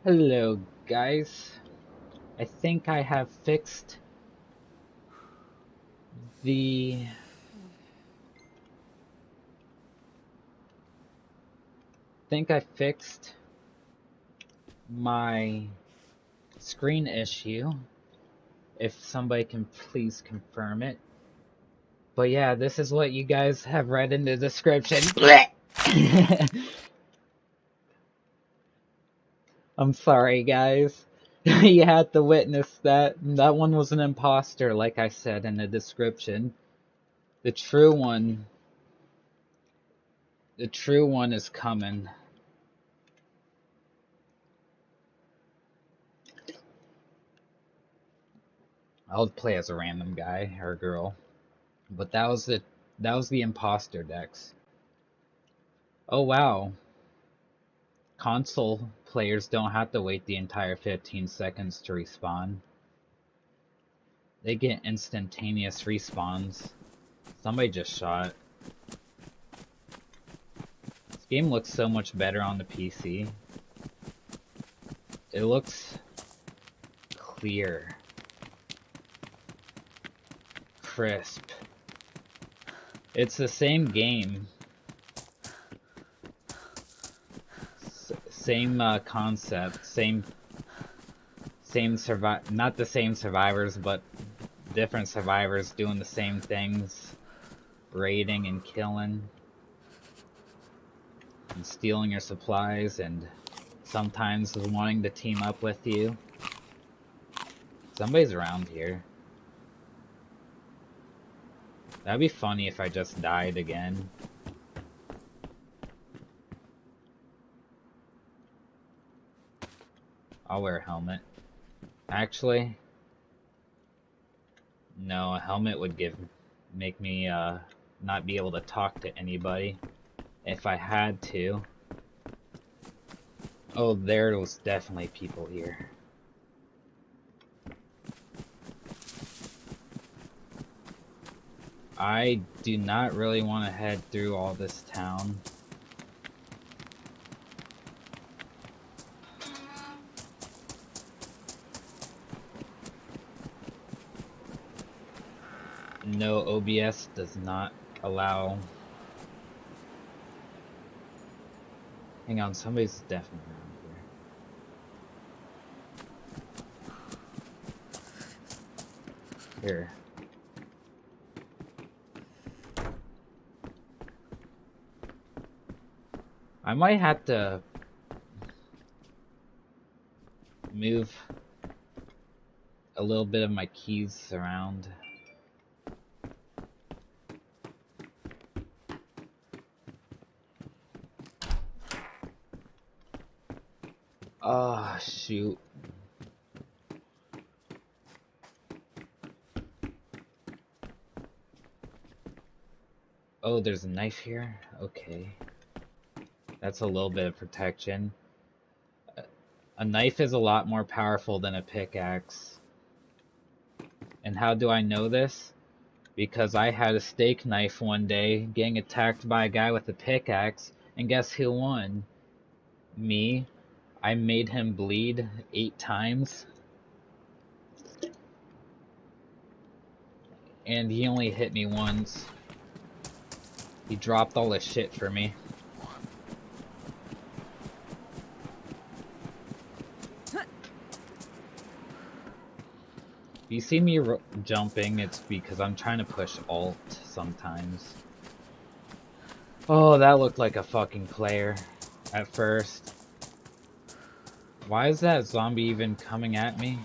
Hello, guys. I think I have fixed the my screen issue. If somebody can please confirm it. But yeah, this is what you guys have read in the description. I'm sorry, guys. You had to witness that. That one was an imposter, like I said in the description. The true one, the true one is coming. I'll play as a random guy or girl. But that was the imposter decks. Oh wow. Console players don't have to wait the entire 15 seconds to respawn. They get instantaneous respawns. Somebody just shot. This game looks so much better on the PC. It looks clear. Crisp. It's the same game. Same concept. Same not the same survivors, but different survivors doing the same things. Raiding and killing. And stealing your supplies and sometimes wanting to team up with you. Somebody's around here. That'd be funny if I just died again. I'll wear a helmet. Actually, no, a helmet would make me not be able to talk to anybody if I had to. Oh, there was definitely people here. I do not really want to head through all this town. No, OBS does not allow. Hang on, somebody's definitely around here. Here. I might have to move a little bit of my keys around. Oh, shoot. Oh, there's a knife here? Okay. That's a little bit of protection. A knife is a lot more powerful than a pickaxe. And how do I know this? Because I had a steak knife one day getting attacked by a guy with a pickaxe, and guess who won? Me. I made him bleed 8 times. And he only hit me once. He dropped all his shit for me. If you see me jumping, it's because I'm trying to push Alt sometimes. Oh, that looked like a fucking player at first. Why is that zombie even coming at me?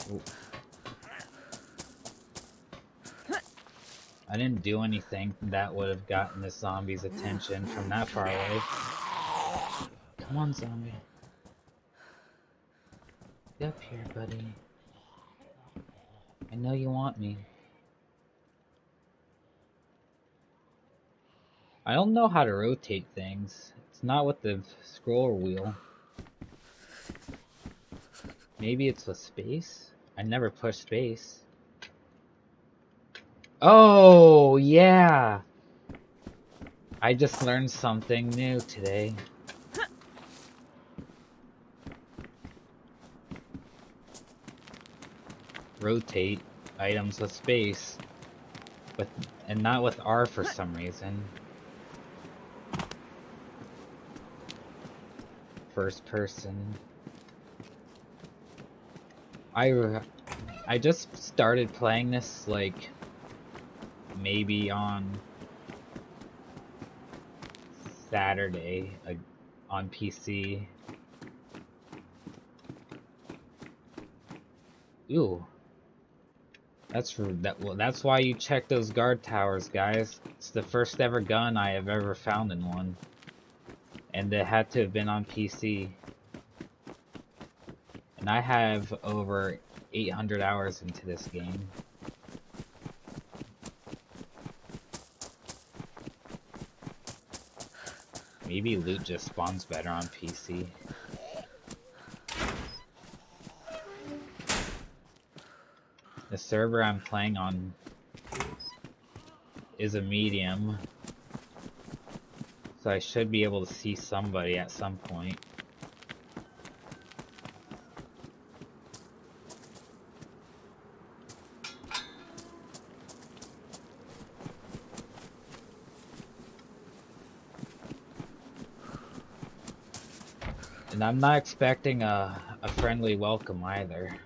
Ooh. I didn't do anything that would have gotten the zombie's attention from that far away. Come on, zombie. Get up here, buddy. I know you want me. I don't know how to rotate things. It's not with the scroll wheel. Maybe it's with space? I never push space. Oh, yeah! I just learned something new today. Rotate items with space, and not with R for some reason. First person. I just started playing this like maybe on Saturday on PC. Ooh. That's why you check those guard towers, guys. It's the first ever gun I have ever found in one. And it had to have been on PC. And I have over 800 hours into this game. Maybe loot just spawns better on PC. The server I'm playing on is a medium, so I should be able to see somebody at some point. And I'm not expecting a friendly welcome either.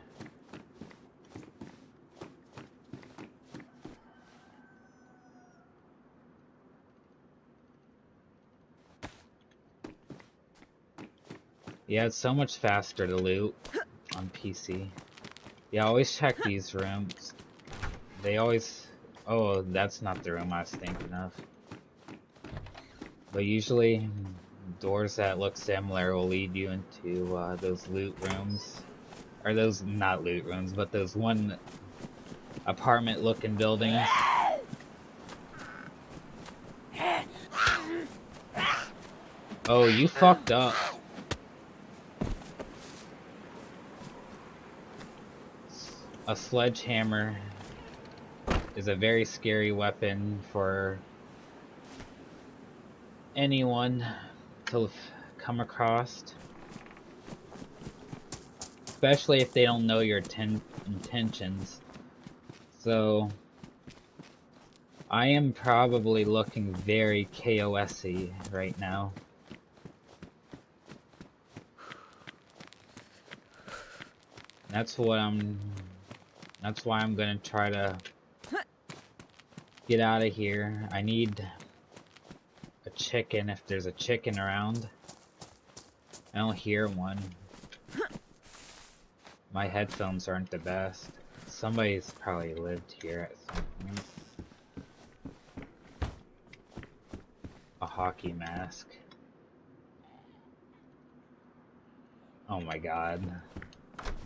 Yeah, it's so much faster to loot on PC. Yeah, always check these rooms. They always... Oh, that's not the room I was thinking of. But usually, doors that look similar will lead you into those loot rooms. Or those, not loot rooms, but those one apartment looking buildings. Oh, you fucked up. A sledgehammer is a very scary weapon for anyone to come across. Especially if they don't know your intentions. So, I am probably looking very KOS-y right now. That's why I'm gonna try to get out of here. I need a chicken if there's a chicken around. I don't hear one. My headphones aren't the best. Somebody's probably lived here at some point. A hockey mask. Oh my god.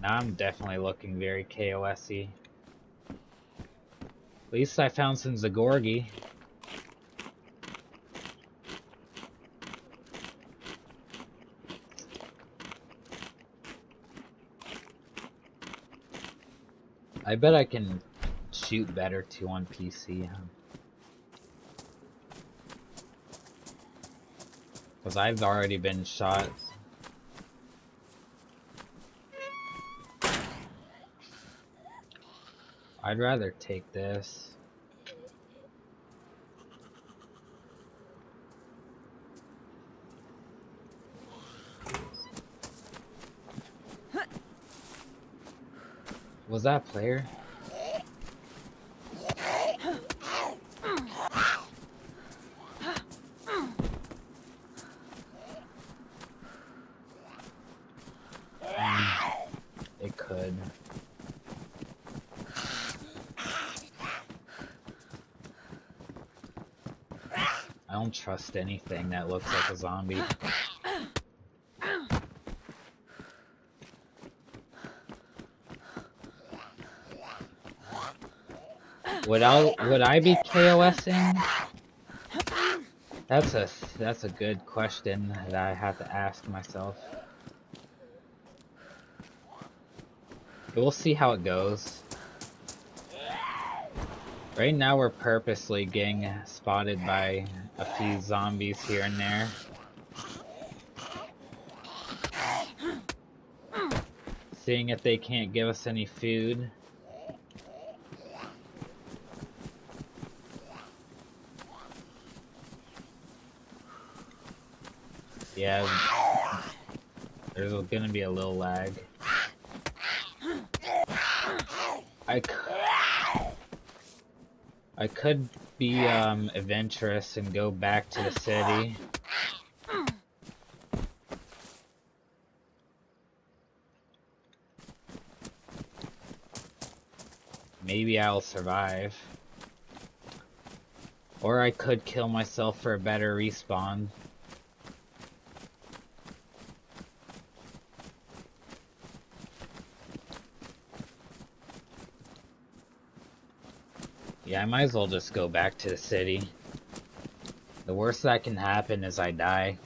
Now I'm definitely looking very KOS-y. At least I found some Zagorgi. I bet I can shoot better too on PC. Because I've already been shot. I'd rather take this. Was that a player? It could. I don't trust anything that looks like a zombie. Would I be KOSing? That's a good question that I have to ask myself. We'll see how it goes. Right now we're purposely getting spotted by a few zombies here and there. Seeing if they can't give us any food. Yeah, there's gonna be a little lag. I could be adventurous and go back to the city. Maybe I'll survive. Or I could kill myself for a better respawn. Yeah, I might as well just go back to the city. The worst that can happen is I die.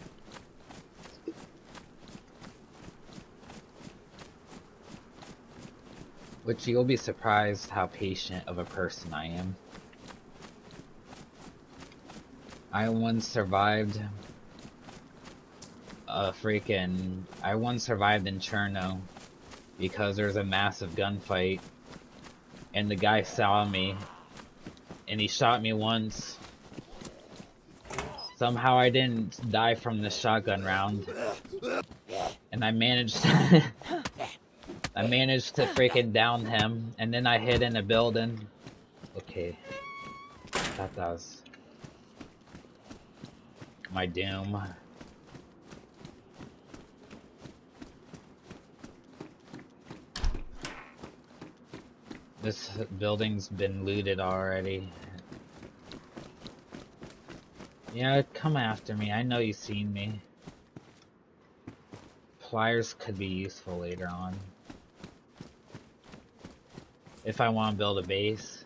Which you'll be surprised how patient of a person I am. I once survived in Cherno because there's a massive gunfight and the guy saw me and he shot me once. Somehow I didn't die from the shotgun round and I managed I managed to freaking down him, and then I hid in a building. Okay, that was my doom. This building's been looted already. Yeah, come after me. I know you've seen me. Pliers could be useful later on. If I want to build a base.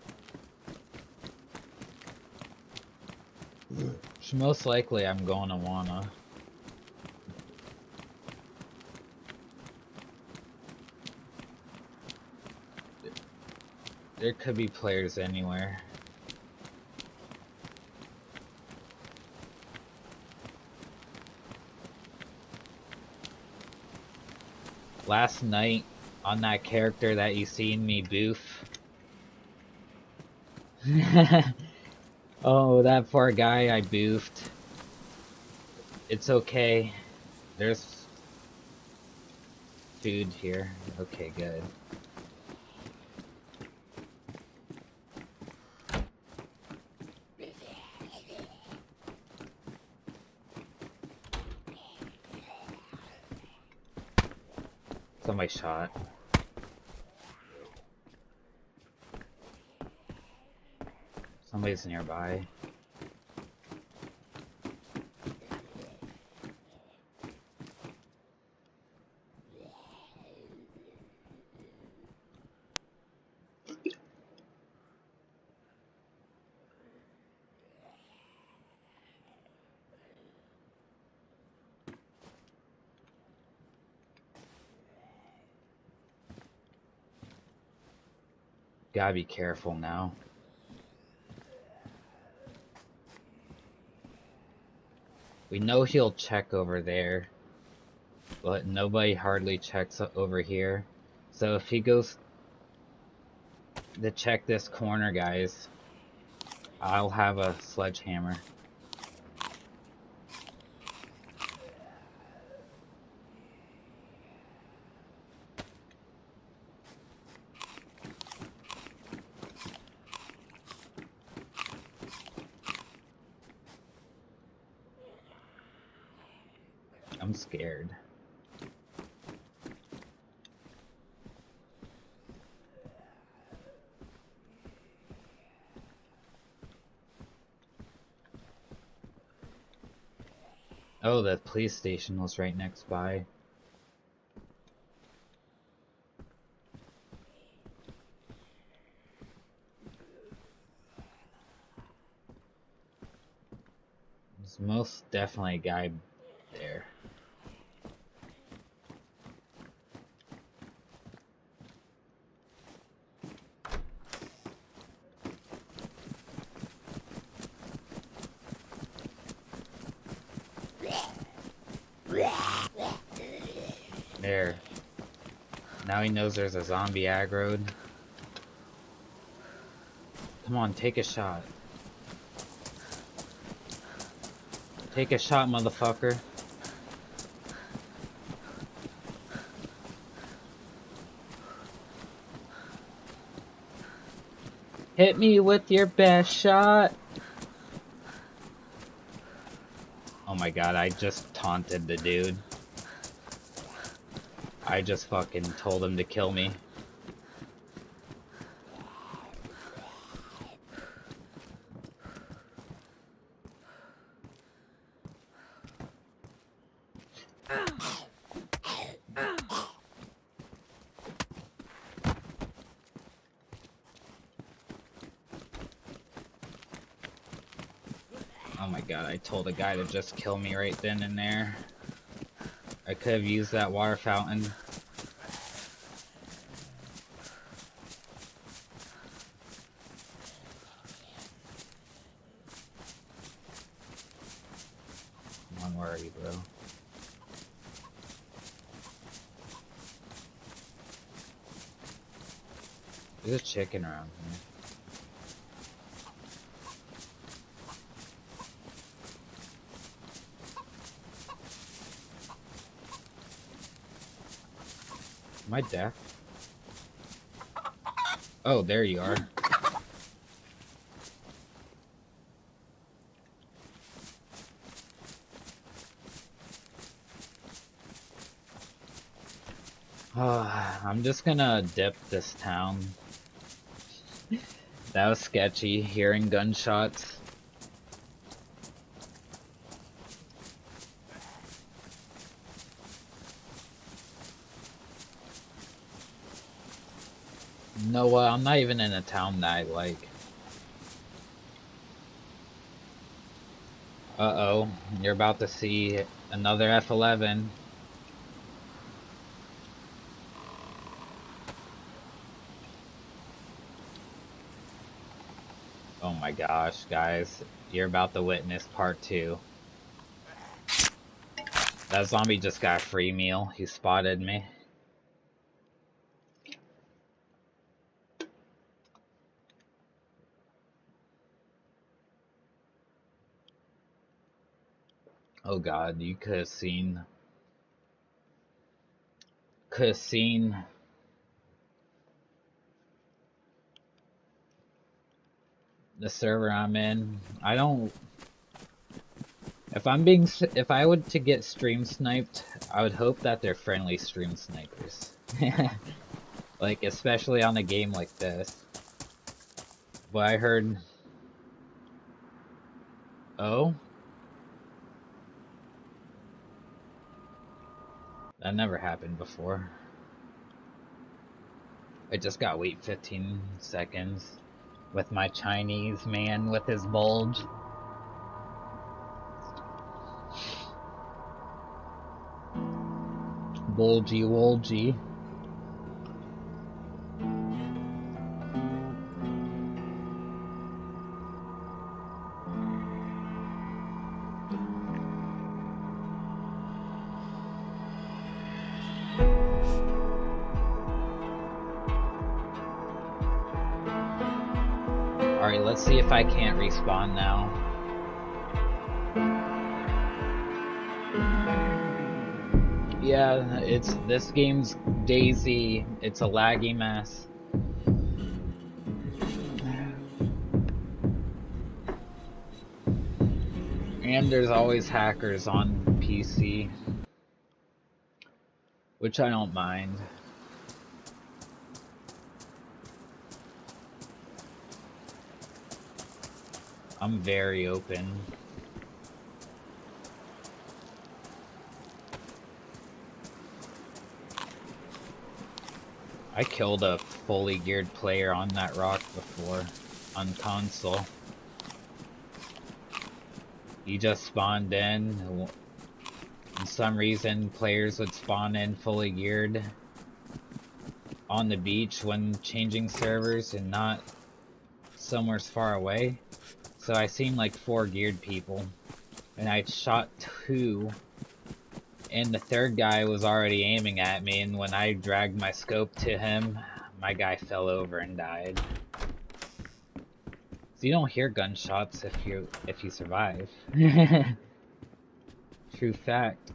Which most likely I'm going to wanna. There could be players anywhere. Last night, on that character that you seen me boof. Oh, that poor guy I boofed. It's okay. There's food here. Okay, good. Somebody shot. Somebody's nearby. Gotta be careful now. We know he'll check over there, but nobody hardly checks over here. So if he goes to check this corner, guys, I'll have a sledgehammer. I'm scared. Oh, the police station was right next by. There's most definitely a guy there. There. Now he knows there's a zombie aggroed. Come on, take a shot. Take a shot, motherfucker. Hit me with your best shot. Oh my god, I just taunted the dude. I just fucking told him to kill me. Oh my god, I told a guy to just kill me right then and there. I could have used that water fountain. Come on, where are you, bro? There's a chicken around here. Am I deaf? Oh, there you are. I'm just gonna dip this town. That was sketchy, hearing gunshots. No, I'm not even in a town that I like. Uh-oh, you're about to see another F11. Oh my gosh, guys. You're about to witness part 2. That zombie just got a free meal. He spotted me. Oh god, you could have seen the server I'm in. I don't. If I would to get stream sniped, I would hope that they're friendly stream snipers. Like, especially on a game like this. But I heard. Oh? That never happened before. I just gotta wait 15 seconds with my Chinese man with his bulge. Bulgy wolgy. Alright, let's see if I can't respawn now. Yeah, this game's dayz. It's a laggy mess. And there's always hackers on PC, which I don't mind. I'm very open. I killed a fully geared player on that rock before, on console. He just spawned in. For some reason, players would spawn in fully geared on the beach when changing servers and not somewhere far away. So I seen like 4 geared people, and I shot 2, And the third guy was already aiming at me, and when I dragged my scope to him, my guy fell over and died. So you don't hear gunshots if you survive. True fact.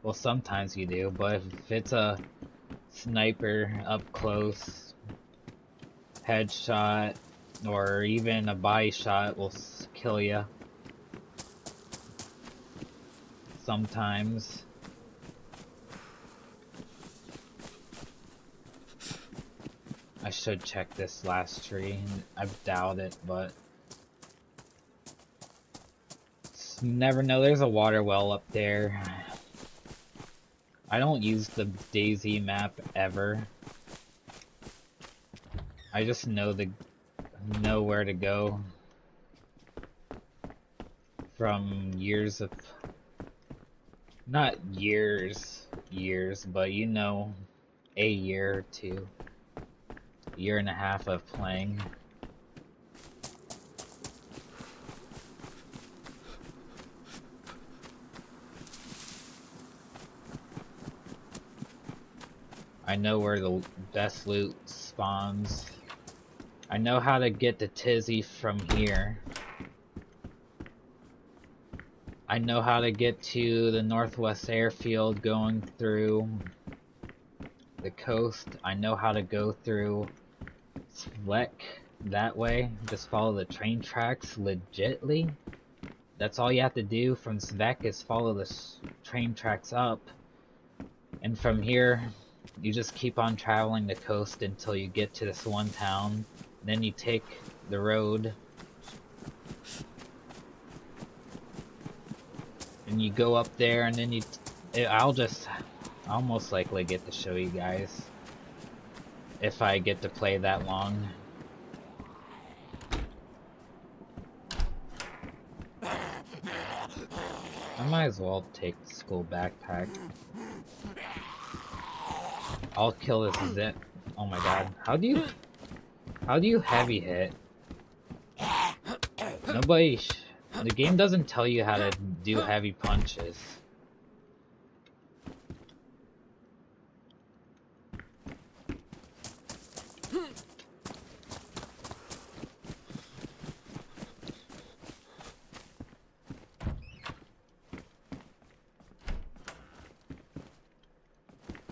Well, sometimes you do, but if it's a sniper up close, headshot, or even a body shot will kill you. Sometimes. I should check this last tree. I doubt it, but you never know. There's a water well up there. I don't use the dayz map ever. I just know where to go from years of, not years, but you know, a year or two, year and a half of playing. I know where the best loot spawns. I know how to get to Tizzy from here. I know how to get to the Northwest Airfield going through the coast. I know how to go through Blegh that way. Just follow the train tracks legitly. That's all you have to do from Svek is follow the train tracks up. And from here, you just keep on traveling the coast until you get to this one town. Then you take the road. And you go up there, and then I'll most likely get to show you guys. If I get to play that long. I might as well take the school backpack. I'll kill this zit. Oh my god. How do you heavy hit? The game doesn't tell you how to do heavy punches.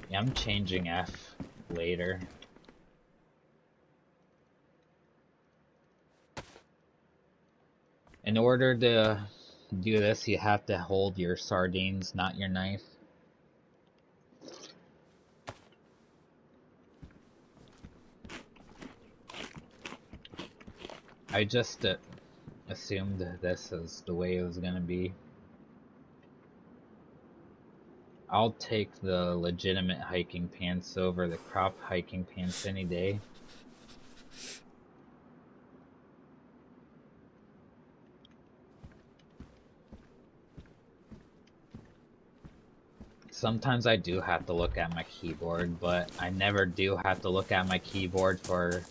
Yeah, I'm changing F later. In order to do this, you have to hold your sardines, not your knife. I just assumed this is the way it was gonna be. I'll take the legitimate hiking pants over the crop hiking pants any day. Sometimes I do have to look at my keyboard, but I never do have to look at my keyboard for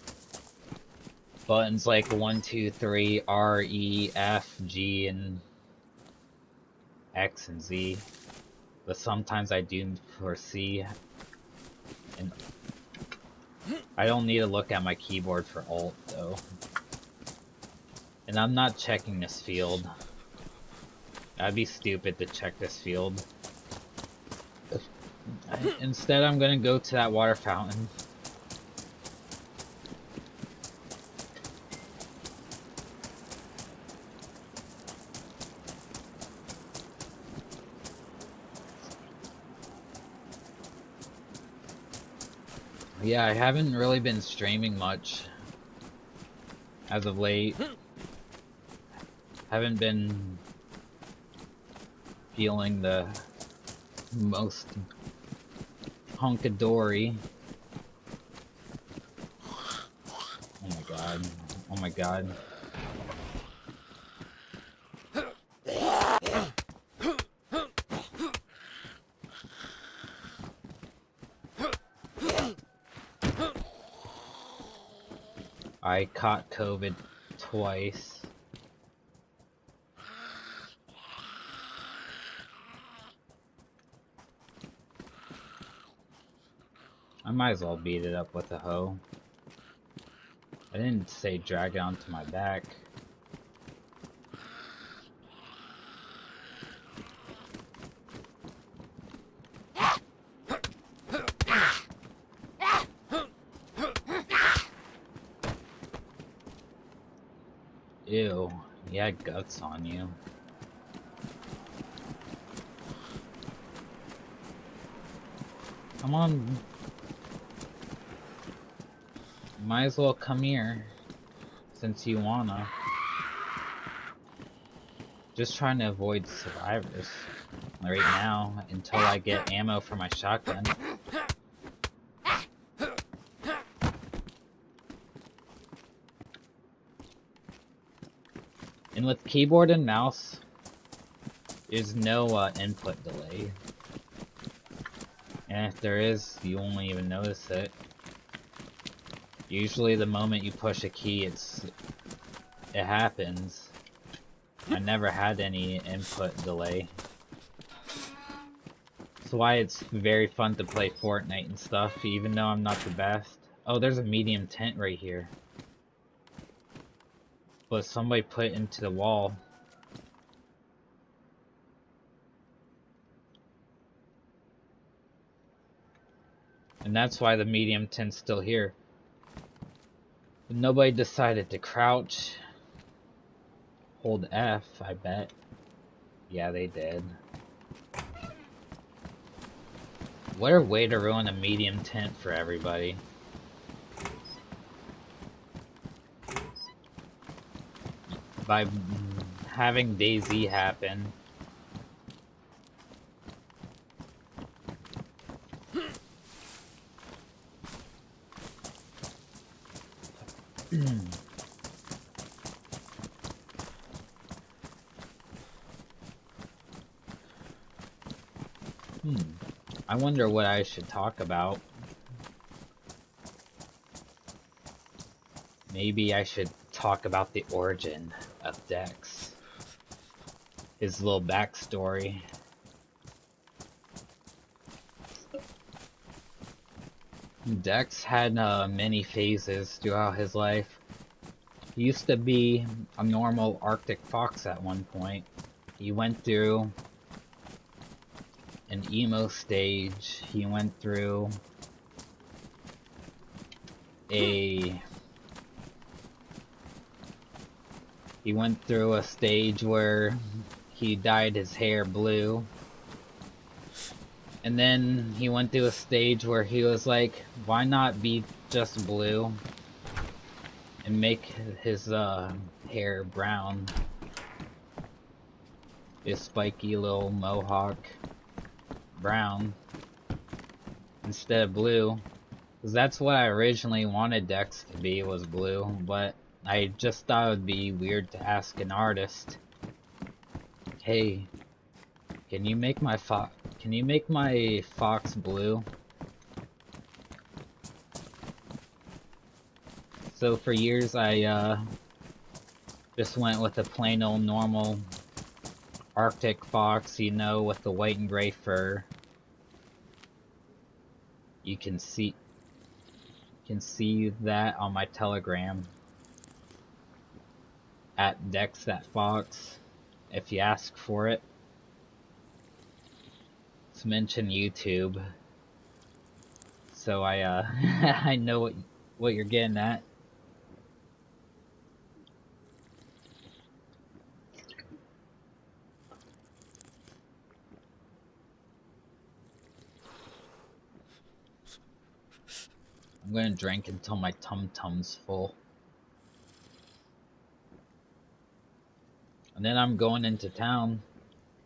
buttons like 1, 2, 3, R, E, F, G, and X and Z. But sometimes I do for C. And I don't need to look at my keyboard for Alt, though. And I'm not checking this field. That'd be stupid to check this field. Instead, I'm gonna go to that water fountain. Yeah, I haven't really been streaming much as of late. Haven't been feeling the most hunkadory. Oh my god. Oh my god. I caught COVID twice. might as well beat it up with a hoe. I didn't say drag it onto my back. Ew, he had guts on you. Come on. Might as well come here, since you wanna. Just trying to avoid survivors right now until I get ammo for my shotgun. And with keyboard and mouse, there's no input delay. And if there is, you won't even notice it. Usually the moment you push a key, it happens. I never had any input delay. That's why it's very fun to play Fortnite and stuff, even though I'm not the best. Oh, there's a medium tent right here. But somebody put it into the wall. And that's why the medium tent's still here. But nobody decided to crouch. Hold F, I bet. Yeah, they did. What a way to ruin a medium tent for everybody. By having dayz happen. I wonder what I should talk about. Maybe I should talk about the origin of Dex. His little backstory. Dex had many phases throughout his life. He used to be a normal Arctic fox at one point. He went through an emo stage. He went through a stage where he dyed his hair blue. And then he went through a stage where he was like, why not be just blue and make his hair brown? His spiky little mohawk brown instead of blue. Because that's what I originally wanted Dex to be, was blue, but I just thought it would be weird to ask an artist, hey, can you make my fox blue? So for years I just went with a plain old normal Arctic fox, you know, with the white and gray fur. You can see that on my Telegram at dayz if you ask for it. Let's mention YouTube, so I I know what you're getting at. I'm gonna drink until my tum-tum's full. And then I'm going into town.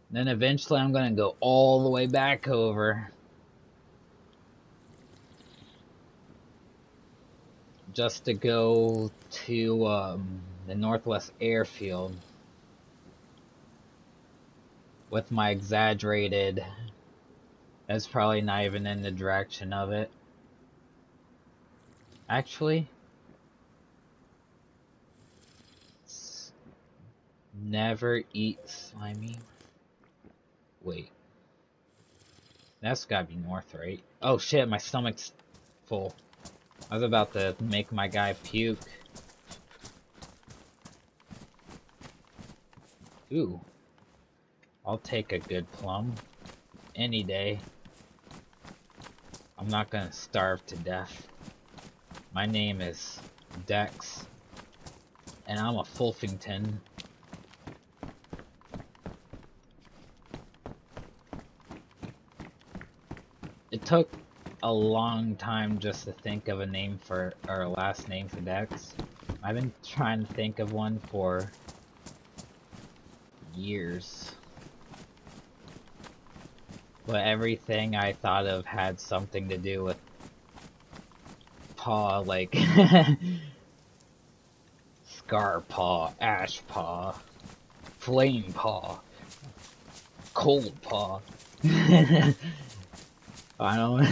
And then eventually I'm gonna go all the way back over. Just to go to the Northwest Airfield. With my exaggerated... That's probably not even in the direction of it. Actually, never eat slimy. Wait, that's gotta be north, right? Oh shit, my stomach's full. I was about to make my guy puke. Ooh. I'll take a good plum. Any day. I'm not gonna starve to death. My name is Dex. And I'm a Fulfington. It took a long time just to think of a name for, or a last name for Dex. I've been trying to think of one for years. But everything I thought of had something to do with paw, like Scar Paw, Ash Paw, Flame Paw, Cold Paw. I don't.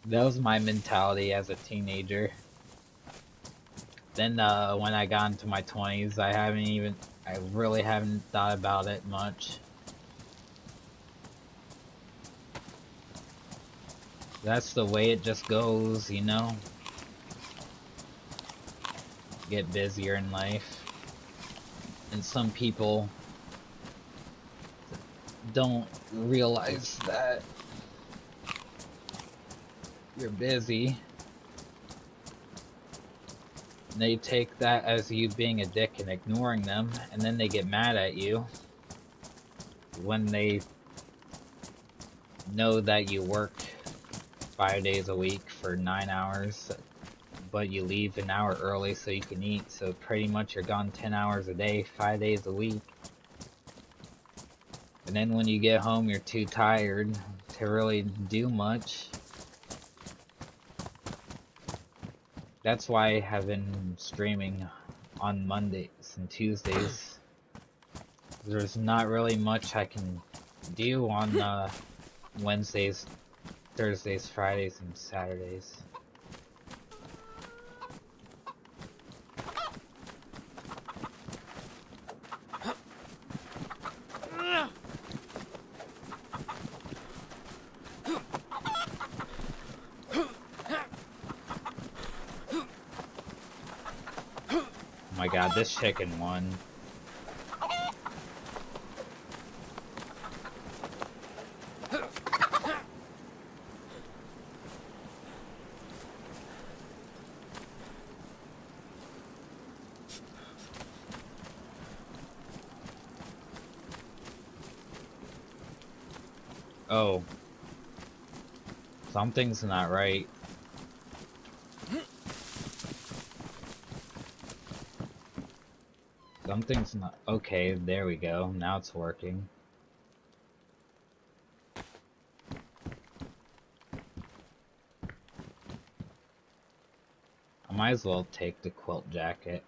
That was my mentality as a teenager. Then when I got into my 20s, I really haven't thought about it much. That's the way it just goes, you know? Get busier in life. And some people don't realize that you're busy. They take that as you being a dick and ignoring them, and then they get mad at you when they know that you work 5 days a week for 9 hours, but you leave an hour early so you can eat, so pretty much you're gone 10 hours a day, 5 days a week. And then when you get home, you're too tired to really do much. That's why I have been streaming on Mondays and Tuesdays. There's not really much I can do on Wednesdays, Thursdays, Fridays, and Saturdays. Oh my god, this chicken won. Oh. Something's not right. Something's not... Okay, there we go. Now it's working. I might as well take the quilt jacket.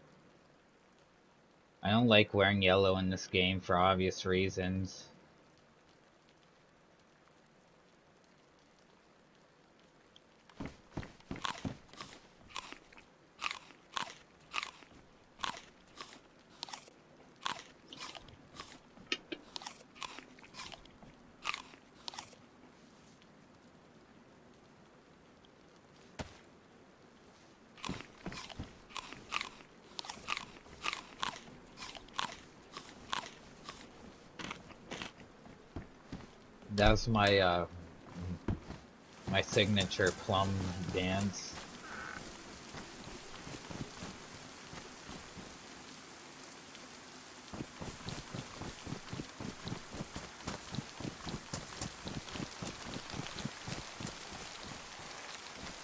I don't like wearing yellow in this game for obvious reasons. That's my my signature plum dance.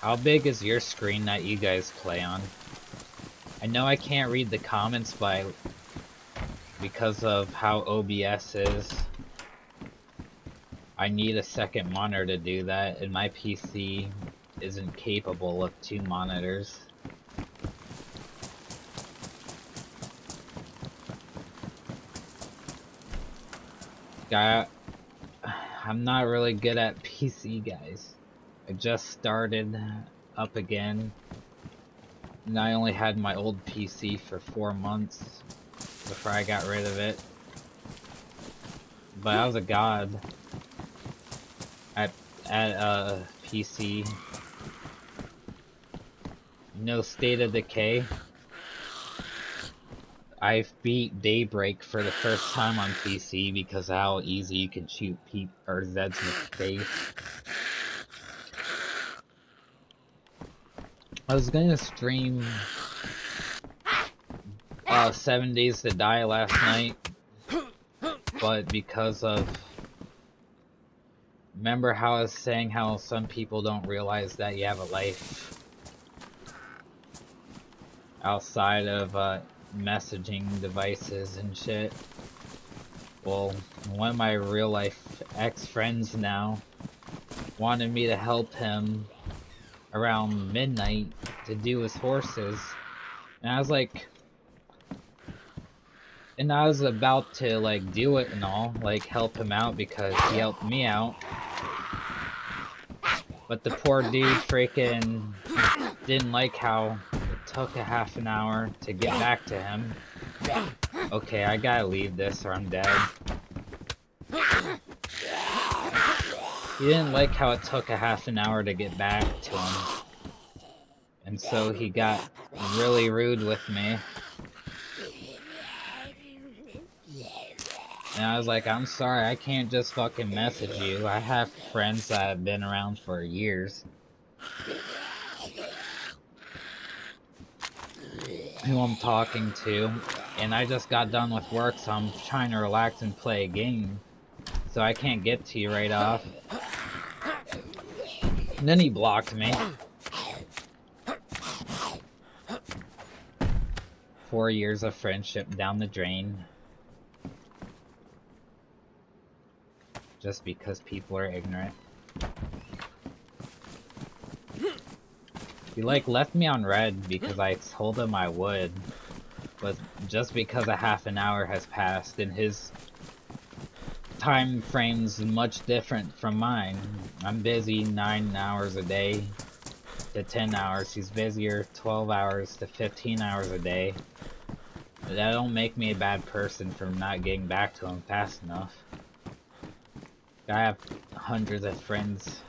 How big is your screen that you guys play on? I know I can't read the comments because of how OBS is. I need a second monitor to do that, and my PC isn't capable of 2 monitors. I'm not really good at PC, guys. I just started up again, and I only had my old PC for 4 months before I got rid of it. But I was a god at PC. No State of Decay. I've beat Daybreak for the first time on PC because of how easy you can shoot Pete or Zeds in the face. I was gonna stream 7 Days to Die last night, but because of... Remember how I was saying how some people don't realize that you have a life outside of messaging devices and shit? Well, one of my real life ex-friends now wanted me to help him around midnight to do his horses, and I was like, and I was about to like do it and all, like help him out because he helped me out, but the poor dude freaking didn't like how it took a half an hour to get back to him. Okay, I gotta leave this or I'm dead. He didn't like how it took a half an hour to get back to him, and so he got really rude with me. And I was like, I'm sorry, I can't just fucking message you. I have friends that have been around for years who I'm talking to, and I just got done with work, so I'm trying to relax and play a game, so I can't get to you right off. And then he blocked me. 4 years of friendship down the drain. Just because people are ignorant. He like left me on red because I told him I would, but just because a half an hour has passed and his time frame's much different from mine. I'm busy 9 hours a day to 10 hours. He's busier 12 hours to 15 hours a day. That don't make me a bad person for not getting back to him fast enough. I have hundreds of friends.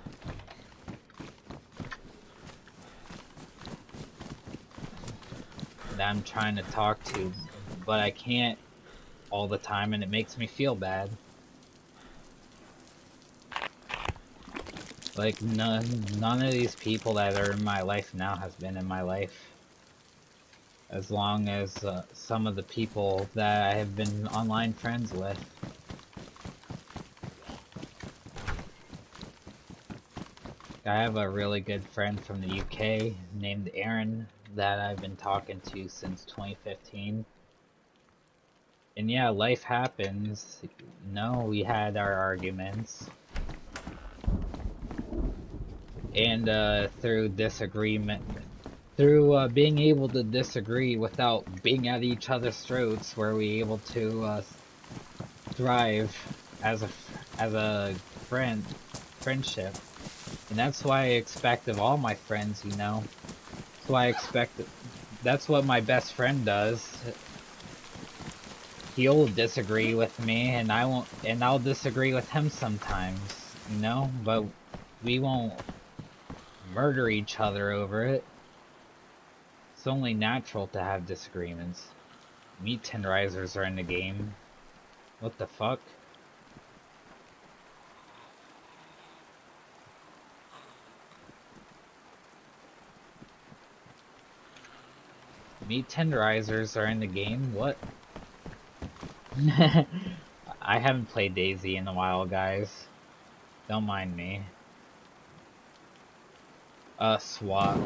That I'm trying to talk to, but I can't all the time, and it makes me feel bad. Like, none of these people that are in my life now has been in my life. As long as some of the people that I have been online friends with. I have a really good friend from the UK named Aaron that I've been talking to since 2015. And yeah, life happens. No, we had our arguments. And through disagreement, through being able to disagree without being at each other's throats, were we able to thrive as a friendship. And that's what I expect of all my friends, you know. That's what I expect. That's what my best friend does. He'll disagree with me, and I won't, and I'll disagree with him sometimes, you know. But we won't murder each other over it. It's only natural to have disagreements. Meat tenderizers are in the game. What the fuck? Meat tenderizers are in the game? What? I haven't played dayz in a while, guys. Don't mind me. SWAT.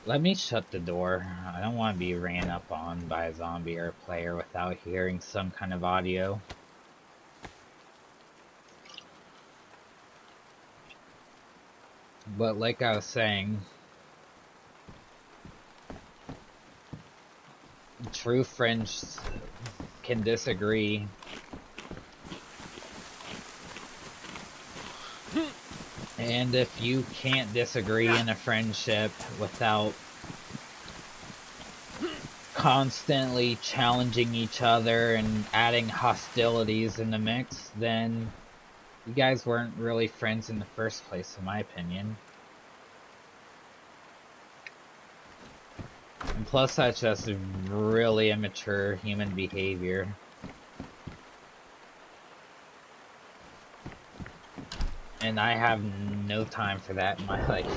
Let me shut the door. I don't want to be ran up on by a zombie or a player without hearing some kind of audio. But like I was saying, true friends can disagree. And if you can't disagree in a friendship without constantly challenging each other and adding hostilities in the mix, then You guys weren't really friends in the first place, in my opinion. And plus, that's just really immature human behavior. And I have no time for that in my life.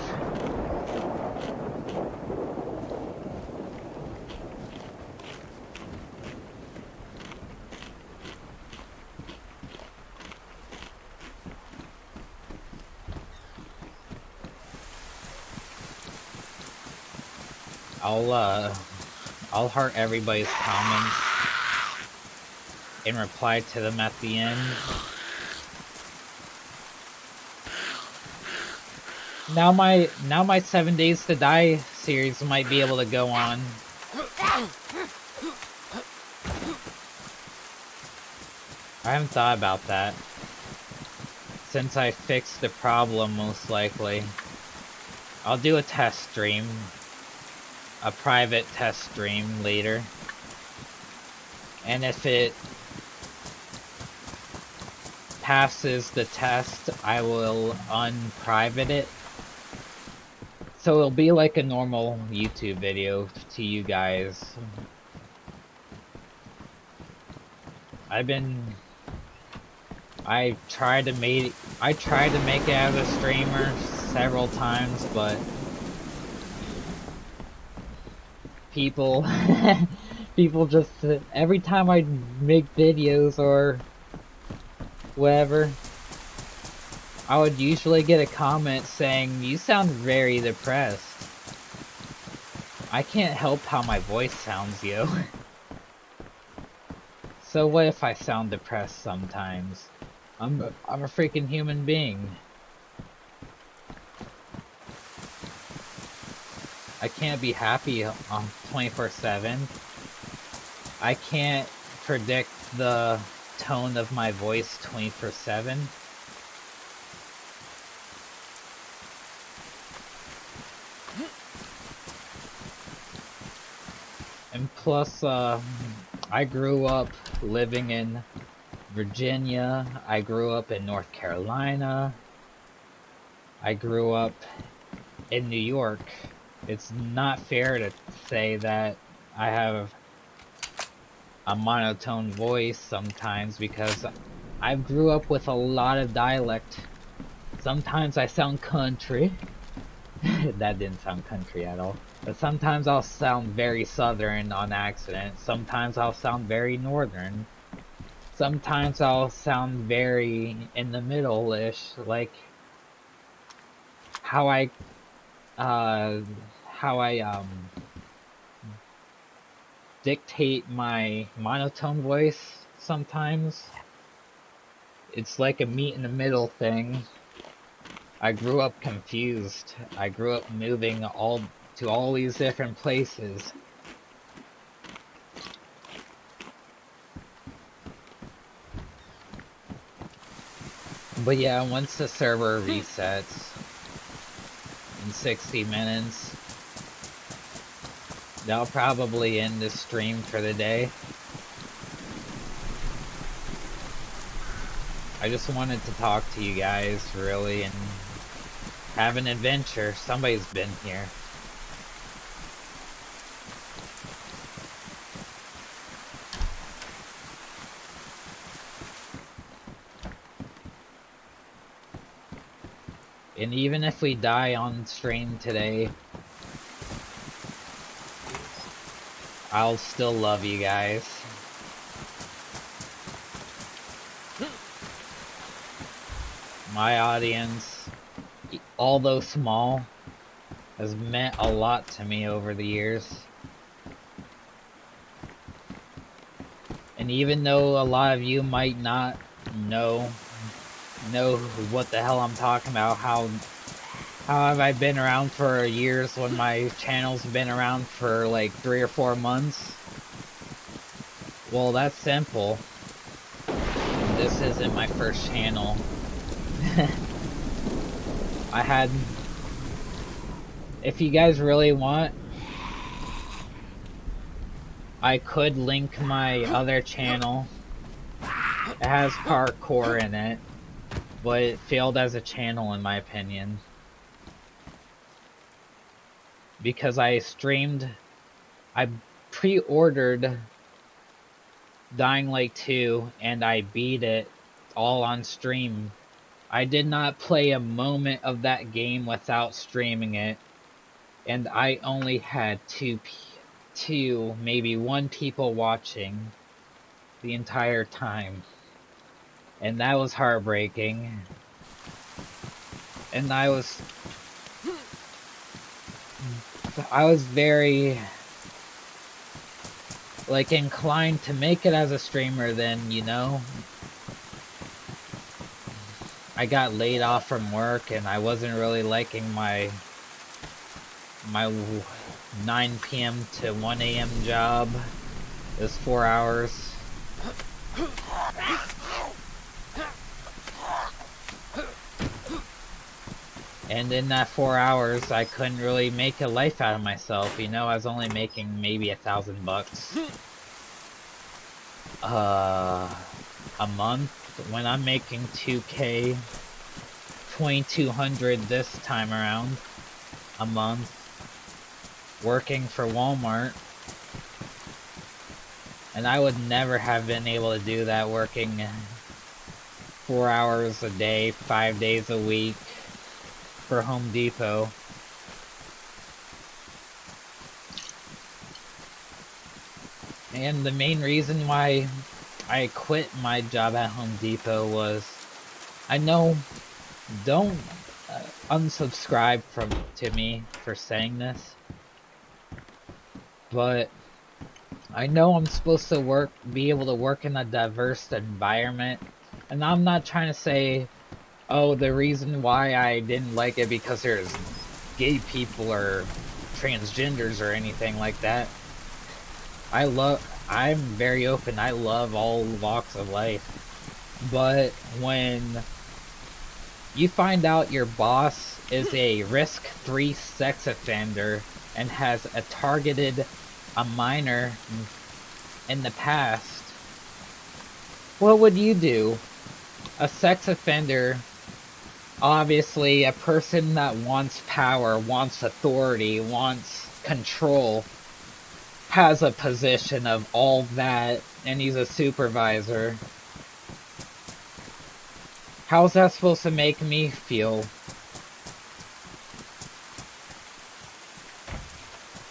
I'll heart everybody's comments and reply to them at the end. Now my 7 Days to Die series might be able to go on. I haven't thought about that since I fixed the problem, most likely. I'll do a test stream. A private test stream later. And if it passes the test, I will unprivate it. So it'll be like a normal YouTube video to you guys. I tried to make it as a streamer several times, but people just, every time I make videos or whatever, I would usually get a comment saying, "You sound very depressed." I can't help how my voice sounds, yo. So what if I sound depressed sometimes? I'm a freaking human being. I can't be happy on 24/7. I can't predict the tone of my voice 24/7. And plus, I grew up living in Virginia. I grew up in North Carolina. I grew up in New York. It's not fair to say that I have a monotone voice sometimes because I grew up with a lot of dialect. Sometimes I sound country. That didn't sound country at all. But sometimes I'll sound very southern on accident. Sometimes I'll sound very northern. Sometimes I'll sound very in the middle-ish, like how I dictate my monotone voice sometimes. It's like a meet in the middle thing. I grew up confused. I grew up moving to all these different places. But yeah, once the server resets in 60 minutes, they'll probably end the stream for the day. I just wanted to talk to you guys, really, and have an adventure. Somebody's been here. And even if we die on stream today, I'll still love you guys. My audience, although small, has meant a lot to me over the years. And even though a lot of you might not know what the hell I'm talking about, how have I been around for years when my channel's been around for like 3 or 4 months? Well, that's simple. This isn't my first channel. If you guys really want, I could link my other channel. It has parkour in it. but it failed as a channel in my opinion. Because I pre-ordered Dying Light 2 and I beat it all on stream. I did not play a moment of that game without streaming it, and I only had two, maybe one people watching the entire time. And that was heartbreaking. And I was very like inclined to make it as a streamer then, you know. I got laid off from work and I wasn't really liking my 9 p.m. to 1 a.m. job. It was 4 hours. And in that 4 hours, I couldn't really make a life out of myself. You know, I was only making maybe $1,000 a month. When I'm making 2K, 2,200 this time around a month, working for Walmart. And I would never have been able to do that working 4 hours a day, 5 days a week for Home Depot. And the main reason why I quit my job at Home Depot was, I know, don't unsubscribe to me for saying this, but I know I'm supposed to be able to work in a diverse environment, and I'm not trying to say, oh, the reason why I didn't like it because there's gay people or transgenders or anything like that. I'm very open, I love all walks of life, but when you find out your boss is a risk-3 sex offender and has targeted a minor in the past, what would you do? A sex offender, obviously a person that wants power, wants authority, wants control, has a position of all that, and he's a supervisor. How's that supposed to make me feel?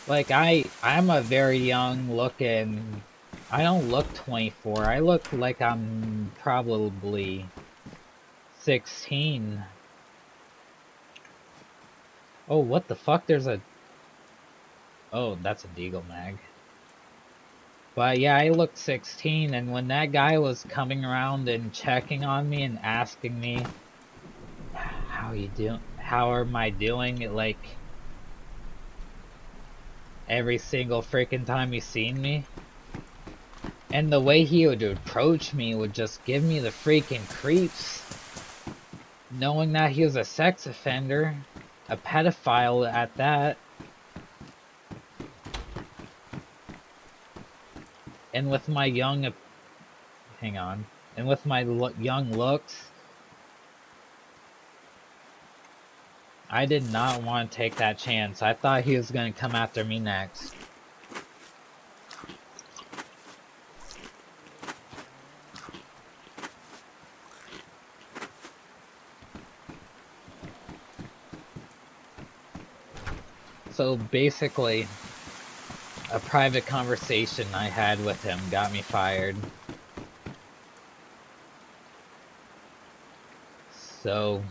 Like, I'm a very young looking, I don't look 24, I look like I'm probably 16. Oh, what the fuck, oh, that's a Deagle mag. But yeah, I looked 16, and when that guy was coming around and checking on me and asking me, how am I doing, like, every single freaking time he's seen me, and the way he would approach me would just give me the freaking creeps, knowing that he was a sex offender, a pedophile at that. And with my young young looks, I did not want to take that chance. I thought he was going to come after me next. So basically, a private conversation I had with him got me fired. So,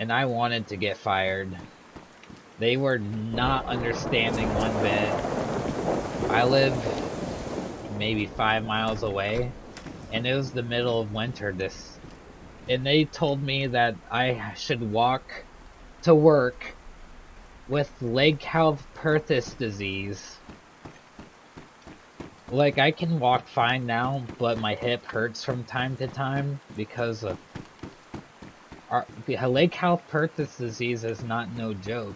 and I wanted to get fired. They were not understanding one bit. I live maybe 5 miles away, and it was the middle of winter and they told me that I should walk to work with Legg-Calvé-Perthes disease. Like, I can walk fine now, but my hip hurts from time to time because of Legg-Calvé-Perthes disease is not no joke.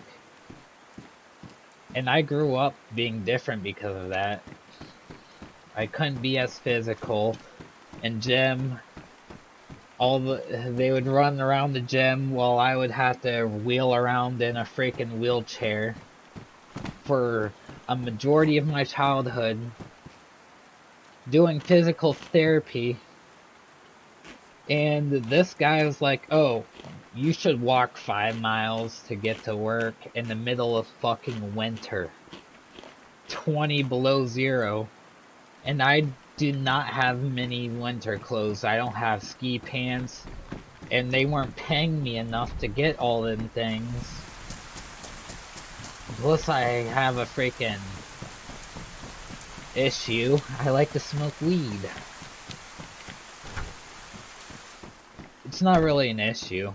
And I grew up being different because of that. I couldn't be as physical in gym. they would run around the gym while I would have to wheel around in a freaking wheelchair for a majority of my childhood, doing physical therapy. And this guy was like, oh, you should walk 5 miles to get to work in the middle of fucking winter, 20 below zero. And I do not have many winter clothes. I don't have ski pants, and they weren't paying me enough to get all them things. Plus, I have a freaking issue. I like to smoke weed. It's not really an issue.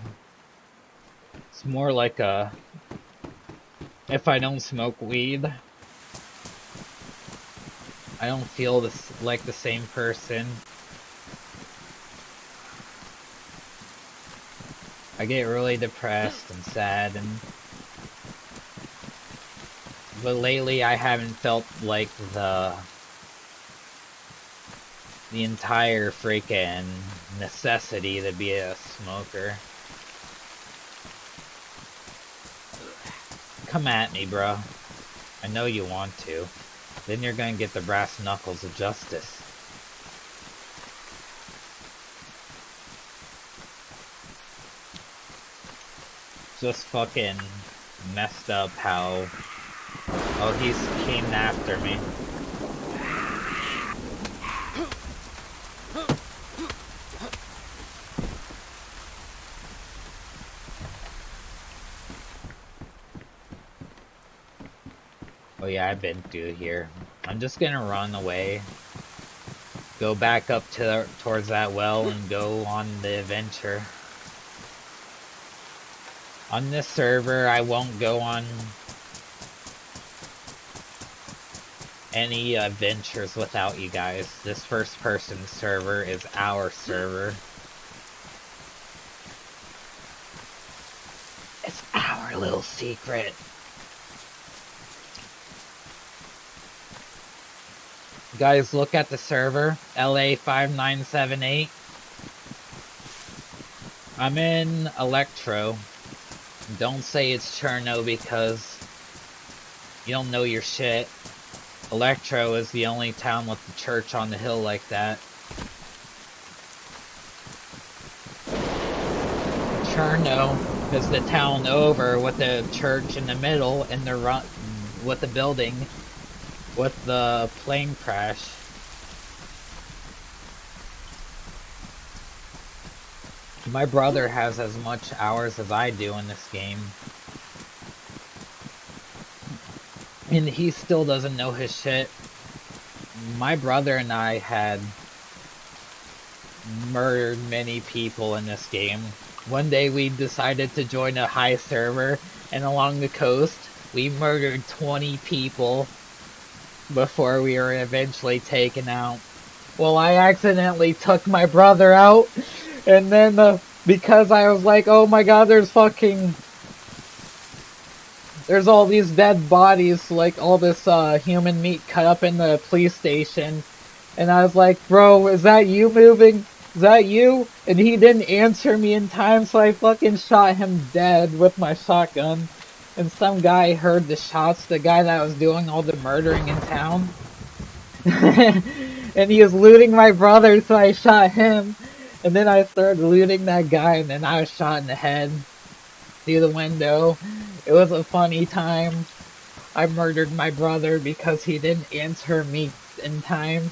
It's more like a... if I don't smoke weed, I don't feel like the same person. I get really depressed and sad, but lately I haven't felt like the entire freaking necessity to be a smoker. Come at me, bro. I know you want to. Then you're gonna get the brass knuckles of justice. Just fucking messed up how... oh, he came after me. Oh yeah, I've been through here. I'm just gonna run away. Go back up towards that well and go on the adventure. On this server, I won't go on any adventures without you guys. This first person server is our server. It's our little secret. Guys, look at the server, LA5978. I'm in Electro. Don't say it's Cherno because you don't know your shit. Electro is the only town with the church on the hill like that. Cherno is the town over with the church in the middle and the with the building with the plane crash. My brother has as much hours as I do in this game. And he still doesn't know his shit. My brother and I had murdered many people in this game. One day we decided to join a high server, and along the coast, we murdered 20 people before we were eventually taken out. Well, I accidentally took my brother out, and then because I was like, oh my god, there's all these dead bodies, like all this human meat cut up in the police station. And I was like, bro, is that you moving? Is that you? And he didn't answer me in time, so I fucking shot him dead with my shotgun. And some guy heard the shots, the guy that was doing all the murdering in town. And he was looting my brother, so I shot him. And then I started looting that guy, and then I was shot in the head through the window. It was a funny time. I murdered my brother because he didn't answer me in time.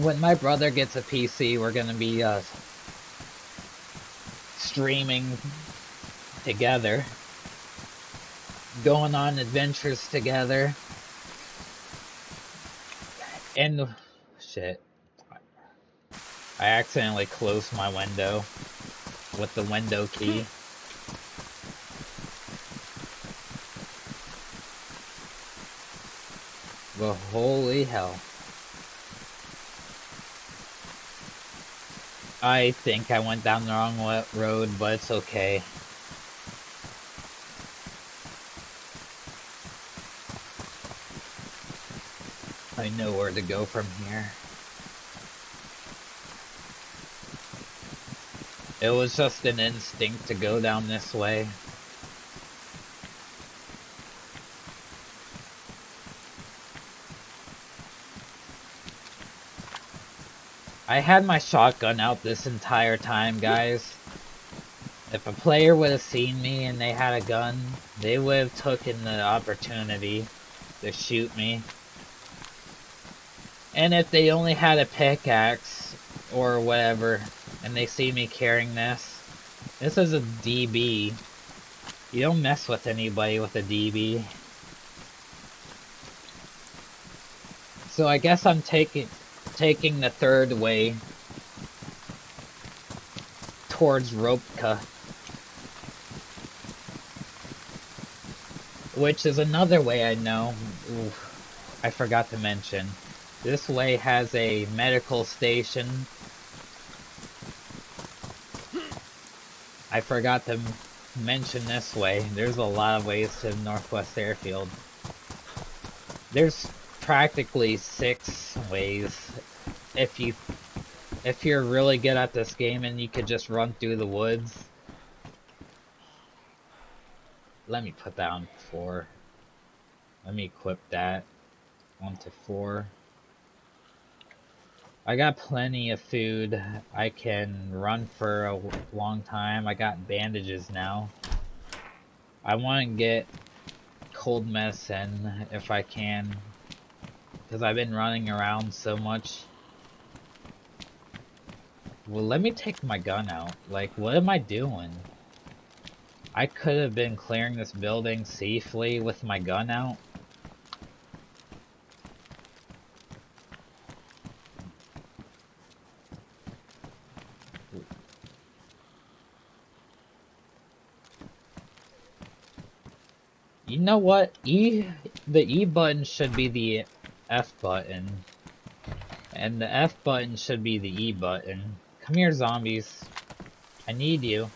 When my brother gets a PC, we're gonna be streaming together, going on adventures together. And shit, I accidentally closed my window with the window key. Well, holy hell. I think I went down the wrong road, but it's okay. I know where to go from here. It was just an instinct to go down this way. I had my shotgun out this entire time, guys. If a player would have seen me and they had a gun, they would have taken the opportunity to shoot me. And if they only had a pickaxe or whatever, and they see me carrying this is a DB. You don't mess with anybody with a DB. So I guess I'm taking the third way towards Ropka, which is another way I know. Oof, I forgot to mention. This way has a medical station. I forgot to mention this way. There's a lot of ways to Northwest Airfield. There's practically 6 ways. If you're really good at this game and you could just run through the woods. Let me put that on 4. Let me equip that onto 4. I got plenty of food. I can run for a long time. I got bandages now. I want to get cold medicine if I can, because I've been running around so much. Well, let me take my gun out. Like, what am I doing? I could have been clearing this building safely with my gun out. You know what? The E button should be the F button. And the F button should be the E button. Come here, zombies. I need you.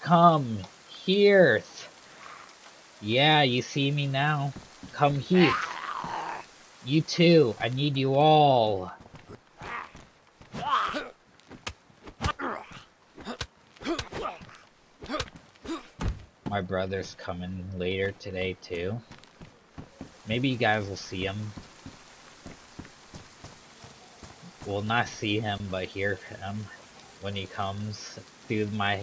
Come here. Yeah, you see me now. Come here. You too. I need you all. My brother's coming later today too. Maybe you guys will see him. Will not see him, but hear him when he comes through my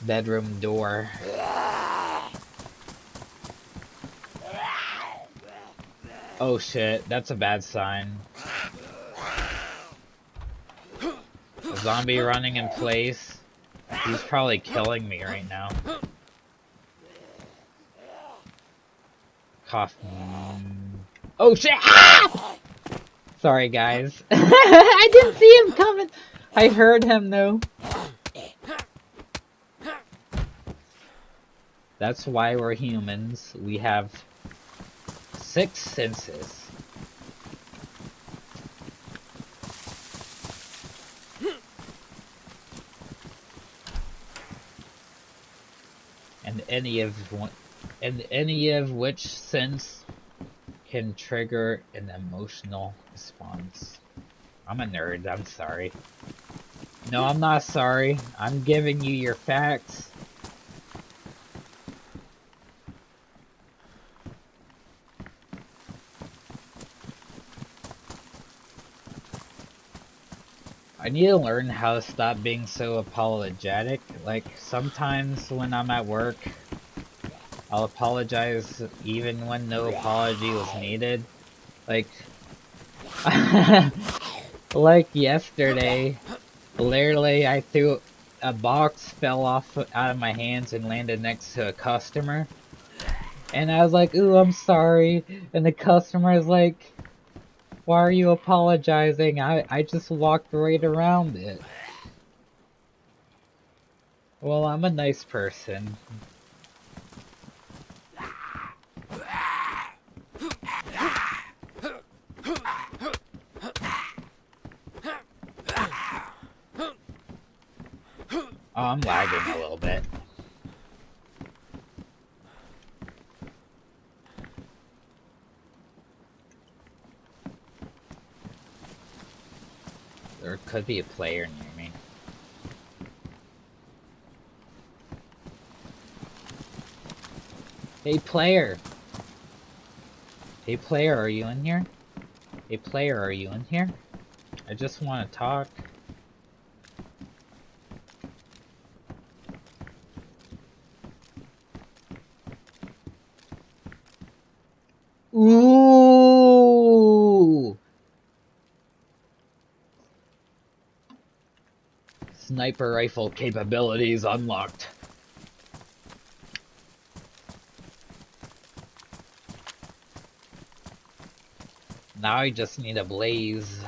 bedroom door. Oh shit, that's a bad sign. A zombie running in place. He's probably killing me right now. Cough. Oh shit! Ah! Sorry guys. I didn't see him coming. I heard him though. That's why we're humans. We have 6 senses. And any of which sense can trigger an emotional response. I'm a nerd, I'm sorry. No, I'm not sorry. I'm giving you your facts. I need to learn how to stop being so apologetic. Like, sometimes when I'm at work, I'll apologize even when no apology was needed. Like, like yesterday, literally I threw a box, fell off out of my hands and landed next to a customer. And I was like, ooh, I'm sorry. And the customer is like, why are you apologizing? I just walked right around it. Well, I'm a nice person. Oh, I'm lagging a little bit. could be a player near me. Hey player! Hey player, are you in here? Hey player, are you in here? I just want to talk. Ooh! Sniper rifle capabilities unlocked. Now I just need a blaze.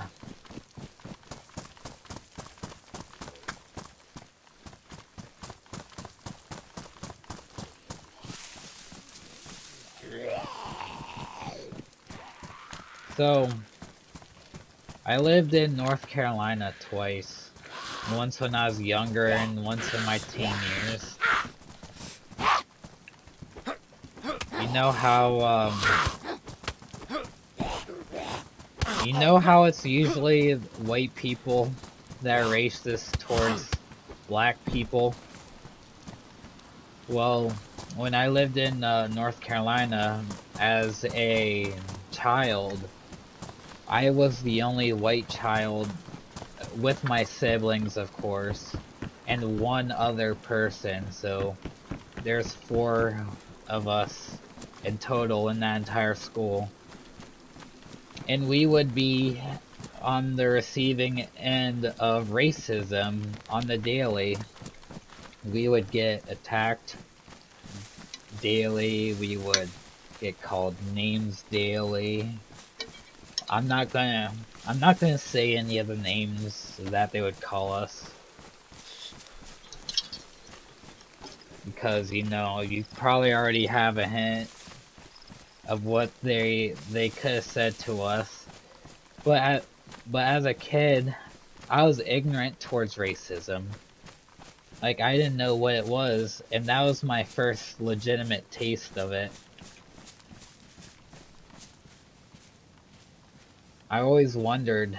So, I lived in North Carolina twice. Once when I was younger and once in my teen years. You know how, you know how it's usually white people that are racist towards black people? Well, when I lived in North Carolina as a child, I was the only white child with my siblings, of course, and one other person, so there's 4 of us in total in that entire school. And we would be on the receiving end of racism on the daily. We would get attacked daily, we would get called names daily. I'm not gonna say any of the names that they would call us. Because, you know, you probably already have a hint of what they could have said to us. But as a kid, I was ignorant towards racism. Like, I didn't know what it was, and that was my first legitimate taste of it. I always wondered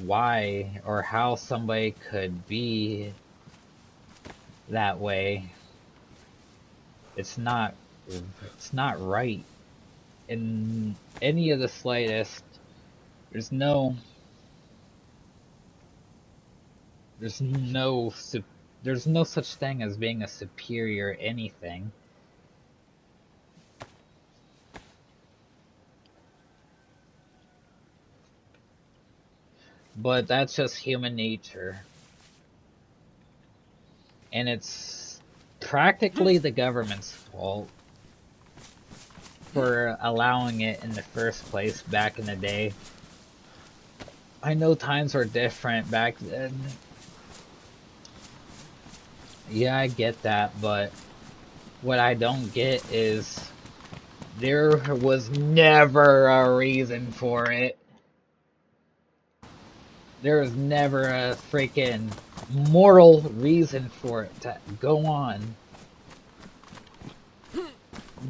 why or how somebody could be that way. It's not right in any of the slightest. There's no such thing as being a superior anything. But that's just human nature. And it's practically the government's fault for allowing it in the first place back in the day. I know times were different back then. Yeah, I get that, but what I don't get is there was never a reason for it. There was never a freaking moral reason for it to go on.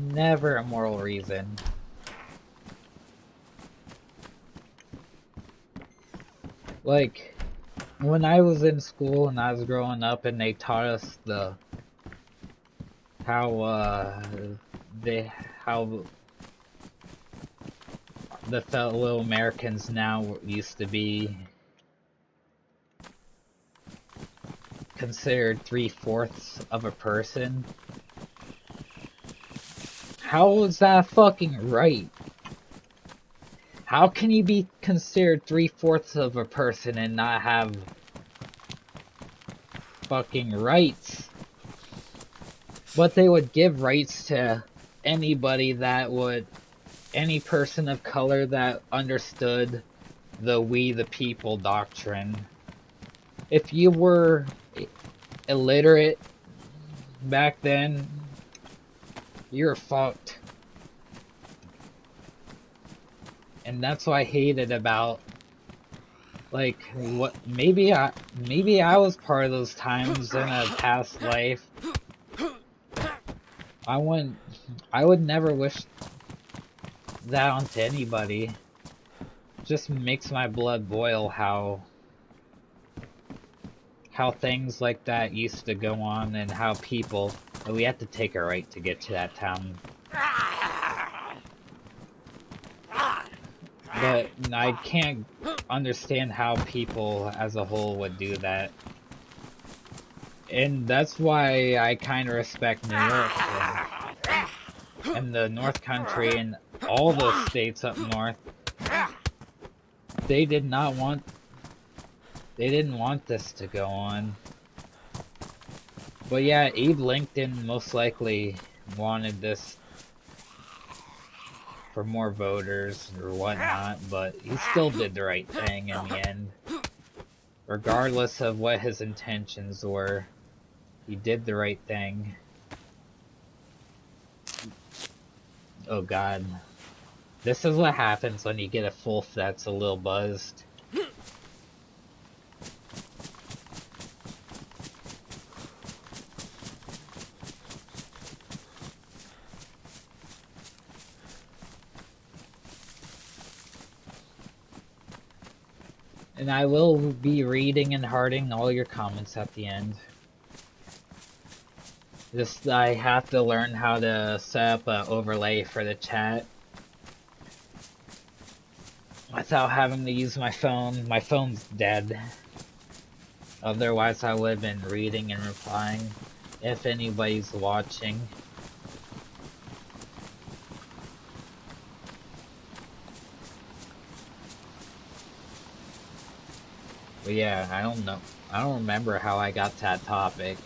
Never a moral reason. Like, when I was in school and I was growing up and they taught us how the fellow Americans now used to be considered 3/4 of a person. How is that fucking right? How can you be considered 3/4 of a person and not have fucking rights? But they would give rights to anybody any person of color that understood the we the people doctrine. If you were illiterate back then, you're fucked. And that's what I hated about, like, what maybe I was part of those times in a past life. I would never wish that onto anybody. It just makes my blood boil how how things like that used to go on and how people... Oh, we have to take a right to get to that town. But I can't understand how people as a whole would do that. And that's why I kind of respect New York and the North Country and all those states up north. They did not want... They didn't want this to go on. But yeah, Abe Lincoln most likely wanted this for more voters or whatnot, but he still did the right thing in the end. Regardless of what his intentions were, he did the right thing. Oh god. This is what happens when you get a Fulf that's a little buzzed. And I will be reading and hearting all your comments at the end. Just, I have to learn how to set up an overlay for the chat without having to use my phone. My phone's dead. Otherwise I would have been reading and replying if anybody's watching. But yeah, I don't know. I don't remember how I got to that topic.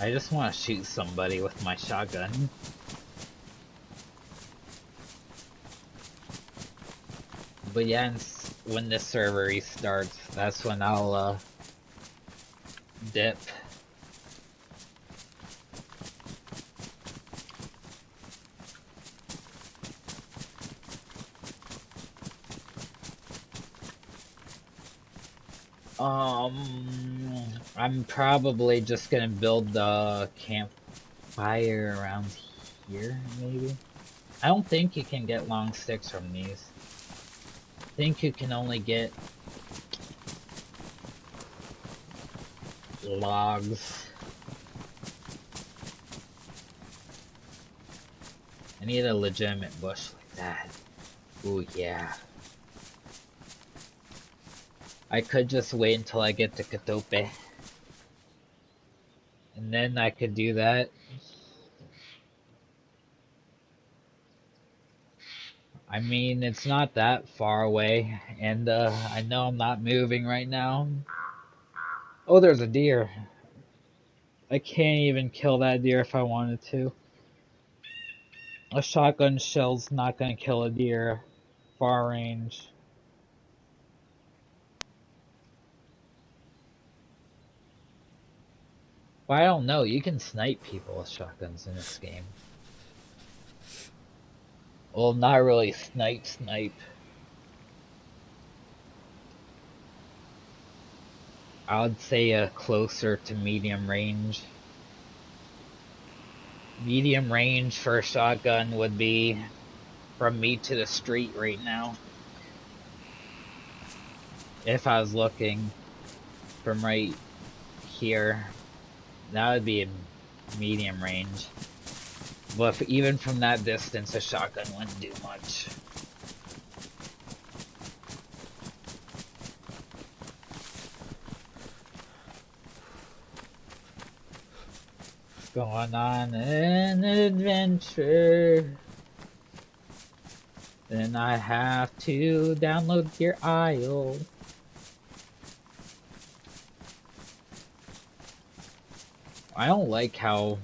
I just want to shoot somebody with my shotgun. But yeah, when this server restarts, that's when I'll dip. I'm probably just gonna build the campfire around here, maybe? I don't think you can get long sticks from these. I think you can only get logs. I need a legitimate bush like that. Ooh, yeah. I could just wait until I get to Katope. And then I could do that. I mean, it's not that far away, and I know I'm not moving right now. Oh, there's a deer. I can't even kill that deer if I wanted to. A shotgun shell's not gonna kill a deer far range. But I don't know, you can snipe people with shotguns in this game. Well, not really snipe. I would say a closer to medium range. Medium range for a shotgun would be from me to the street right now. If I was looking from right here, that would be a medium range. But even from that distance, a shotgun wouldn't do much. Going on an adventure. Then I have to download Gear Isle. I don't like how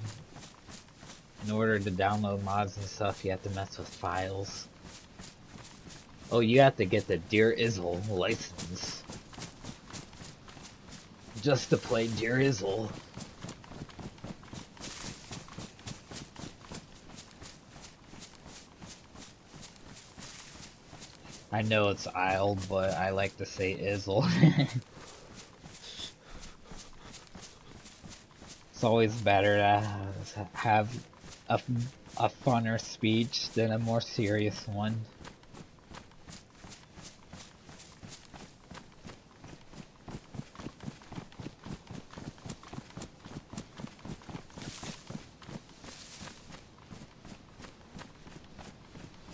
in order to download mods and stuff you have to mess with files. Oh, you have to get the Dear Izzle license just to play Dear Izzle. I know it's Isle, but I like to say Izzle. It's always better to have a, a funner speech than a more serious one.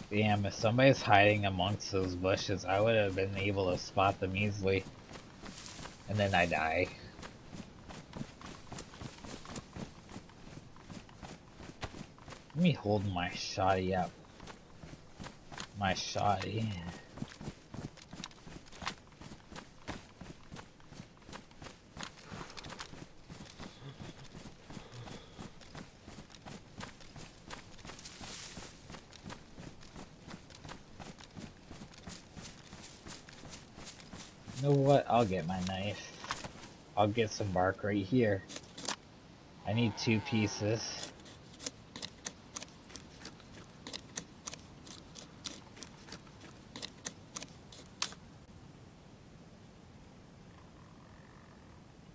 Damn, if somebody's hiding amongst those bushes, I would have been able to spot them easily. And then I die. Let me hold my shotty up. My shotty. You know what? I'll get my knife. I'll get some bark right here. I need 2 pieces.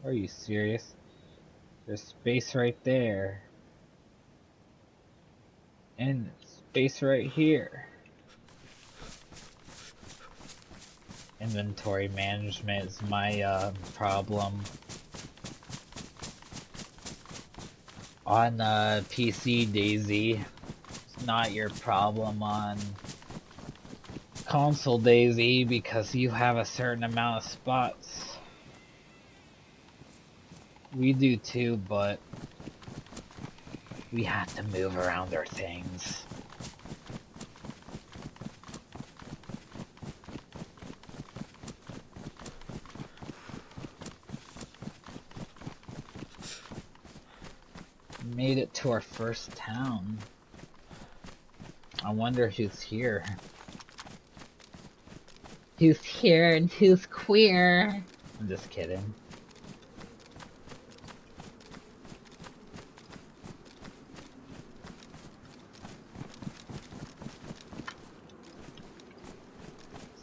Are you serious? There's space right there. And space right here. Inventory management is my problem. On PC, dayz. It's not your problem on console, dayz, because you have a certain amount of spots. We do too, but we have to move around our things. We made it to our first town. I wonder who's here. Who's here and who's queer? I'm just kidding.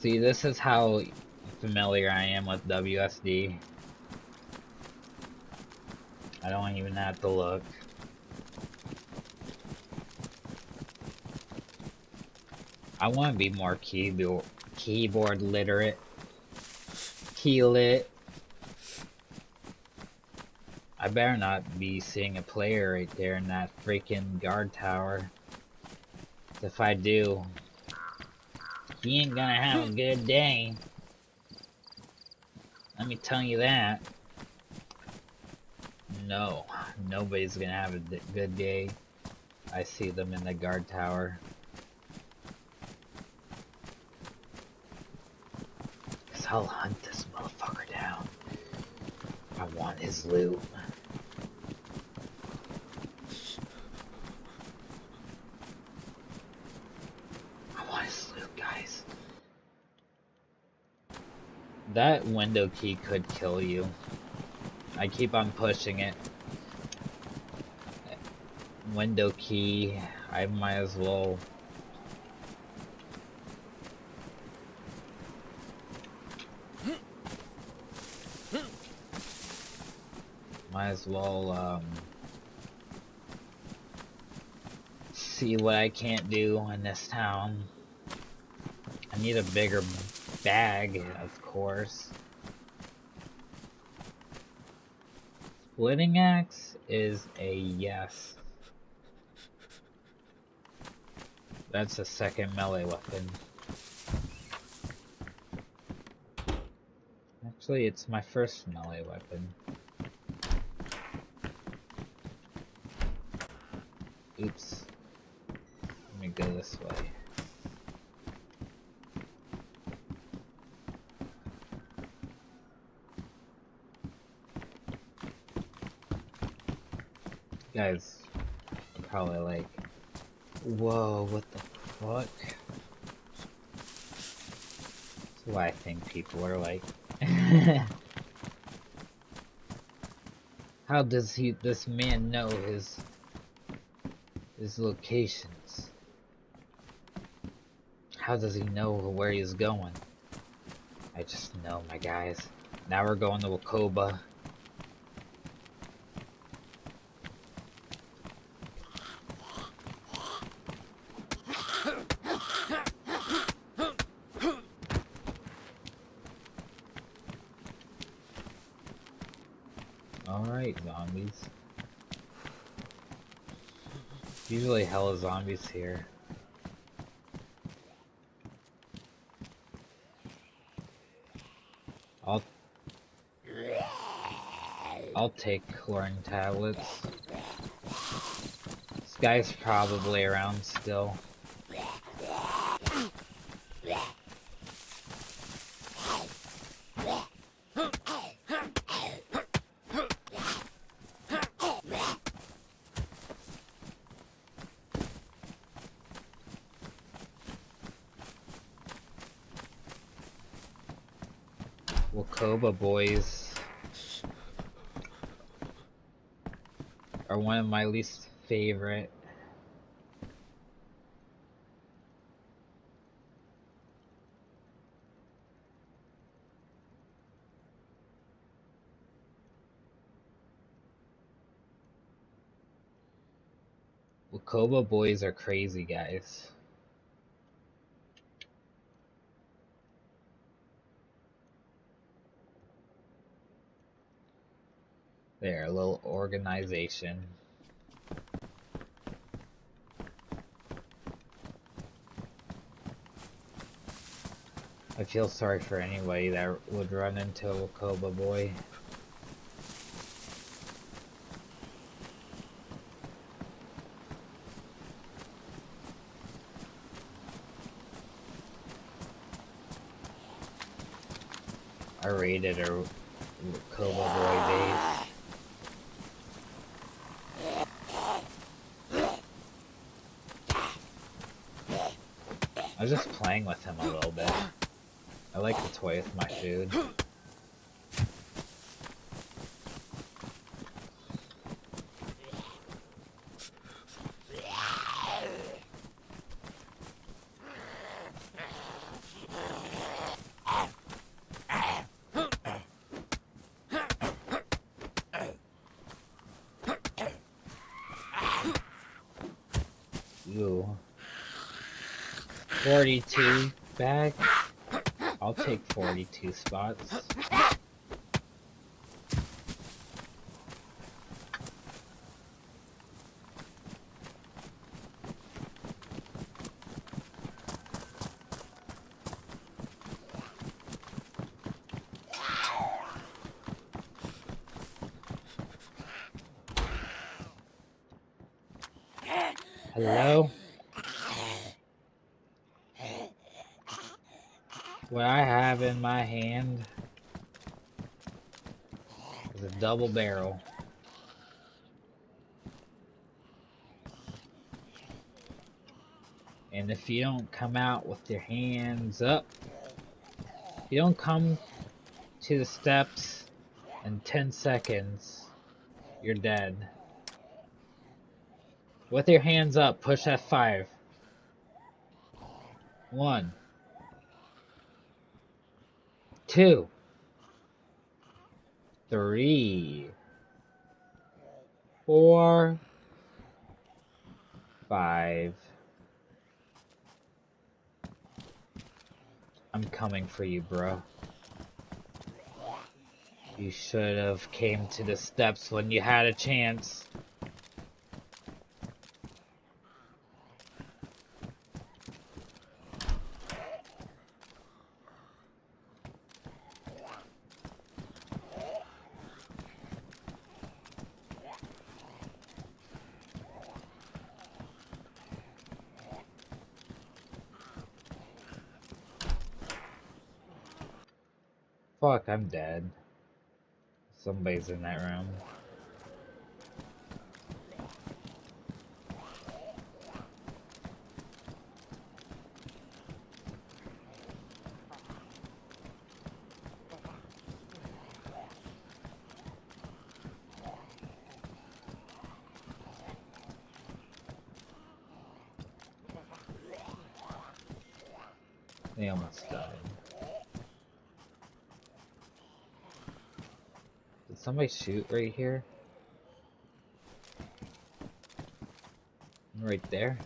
See, this is how familiar I am with WSD. I don't even have to look. I want to be more keyboard literate. Key lit. I better not be seeing a player right there in that freaking guard tower. If I do, he ain't gonna have a good day. Let me tell you that. No, nobody's gonna have a good day. I see them in the guard tower. Cause I'll hunt this motherfucker down. I want his loot. I want his loot, guys. That window key could kill you. I keep on pushing it. Window key, I might as well. See what I can't do in this town. I need a bigger bag, of course. Splitting axe is a yes. That's a second melee weapon. Actually, it's my first melee weapon. Oops. Let me go this way. Guys are probably like, whoa, what the fuck? That's why I think people are like, how does this man know his locations? How does he know where he's going? I just know, my guys. Now we're going to Wakoba. Alright, zombies. Usually hella zombies here. I'll take chlorine tablets. This guy's probably around still. Wakoba boys are one of my least favorite. Wakoba boys are crazy, guys. They're a little organization. I feel sorry for anybody that would run into a Wakoba boy. I raided a Wakoba boy base. I was just playing with him a little bit. I like to toy with my food. Ooh. 42 bags? I'll take 42 spots. Hello? What I have in my hand is a double barrel. And if you don't come out with your hands up, if you don't come to the steps in 10 seconds, you're dead. With your hands up, push F5. 1, 2, 3, 4, 5. I'm coming for you, bro. You should have came to the steps when you had a chance. Fuck, I'm dead. Somebody's in that room. They almost died. Did somebody shoot right here? Right there?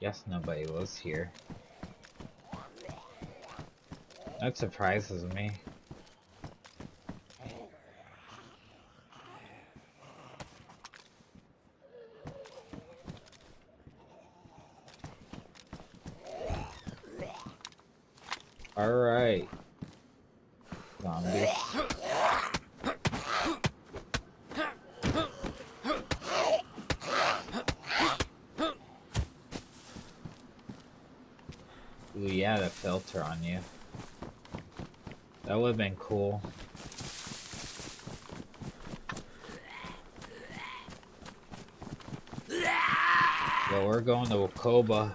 Guess nobody was here. That surprises me. Alright. Zombies. Ooh, yeah, the filter on you. That would have been cool. Well, we're going to Wakoba.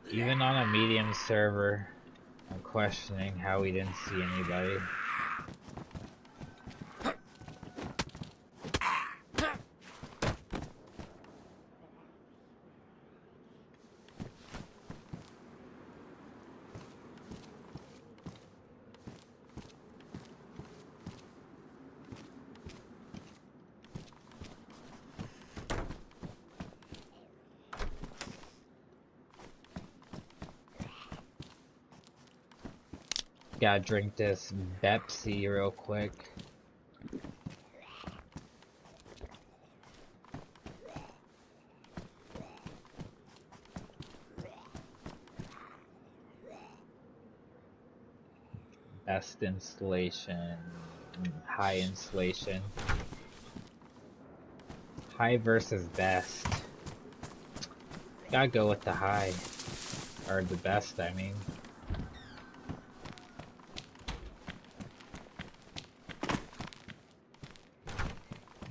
Even on a medium server, I'm questioning how we didn't see anybody. Gotta drink this Pepsi real quick. Best installation, high installation. High versus best. Gotta go with the high. Or the best, I mean.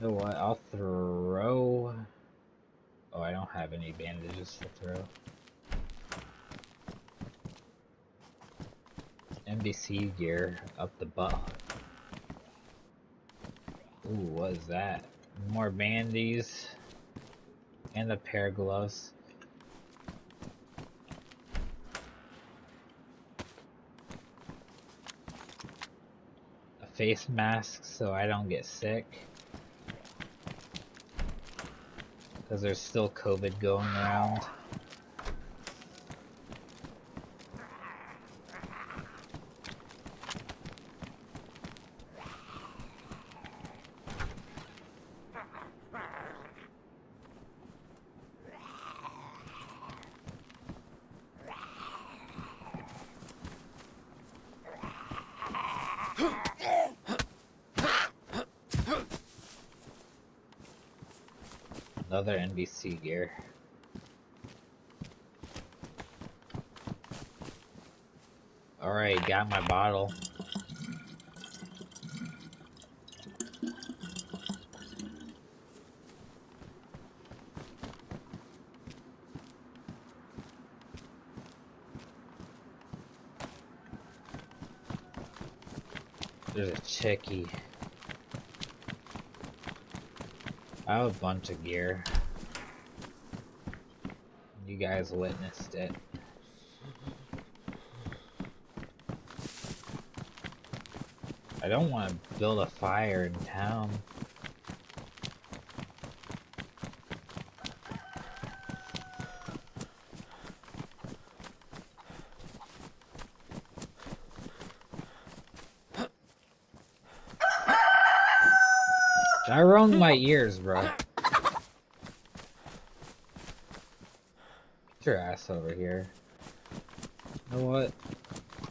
You know what, I'll throw... Oh, I don't have any bandages to throw. NBC gear up the butt. Ooh, what is that? More bandies. And a pair of gloves. A face mask so I don't get sick. Because there's still COVID going around. Another NBC gear. Alright, got my bottle. There's a chickie. I have a bunch of gear. You guys witnessed it. I don't want to build a fire in town. I wrung my ears, bro. Get your ass over here. You know what?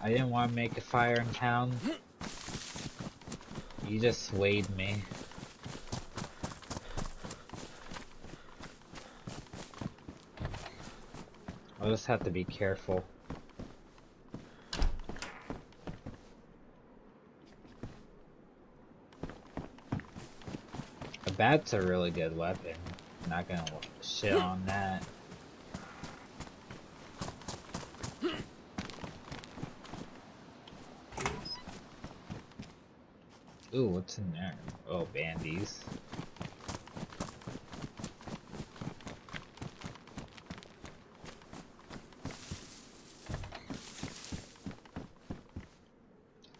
I didn't want to make a fire in town. You just swayed me. I'll just have to be careful. A bat's a really good weapon. Not gonna shit on that. Ooh, what's in there? Oh, bandies.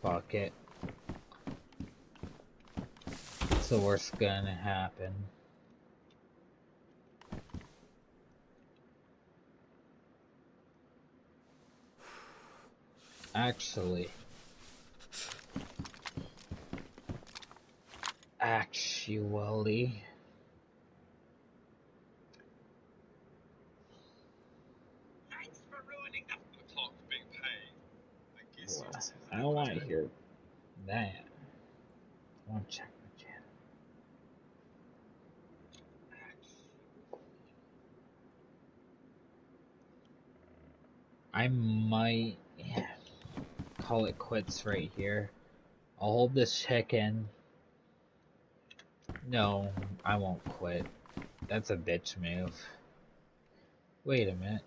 Fuck it. What's the worst gonna happen? Actually. Thanks for ruining the clock being paid. I guess Well, yours is I don't want to hear that. I want to check my channel. I might call it quits right here. I'll hold this chicken. No, I won't quit. That's a bitch move. Wait a minute.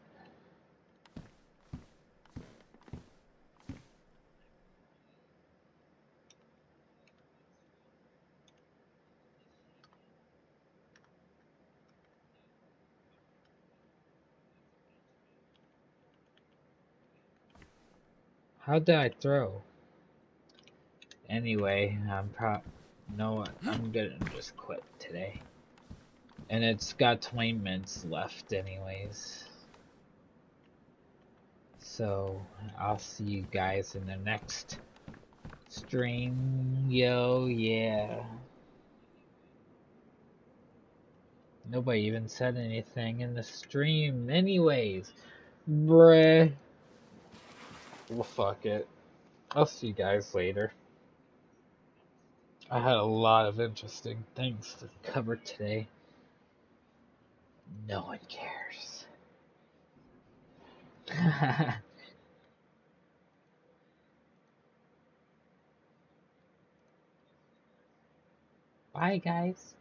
How did I throw? Anyway, know what? I'm gonna just quit today. And it's got 20 minutes left anyways. So, I'll see you guys in the next stream. Yo, yeah. Nobody even said anything in the stream anyways. Bruh. Well, fuck it. I'll see you guys later. I had a lot of interesting things to cover today. No one cares. Bye, guys.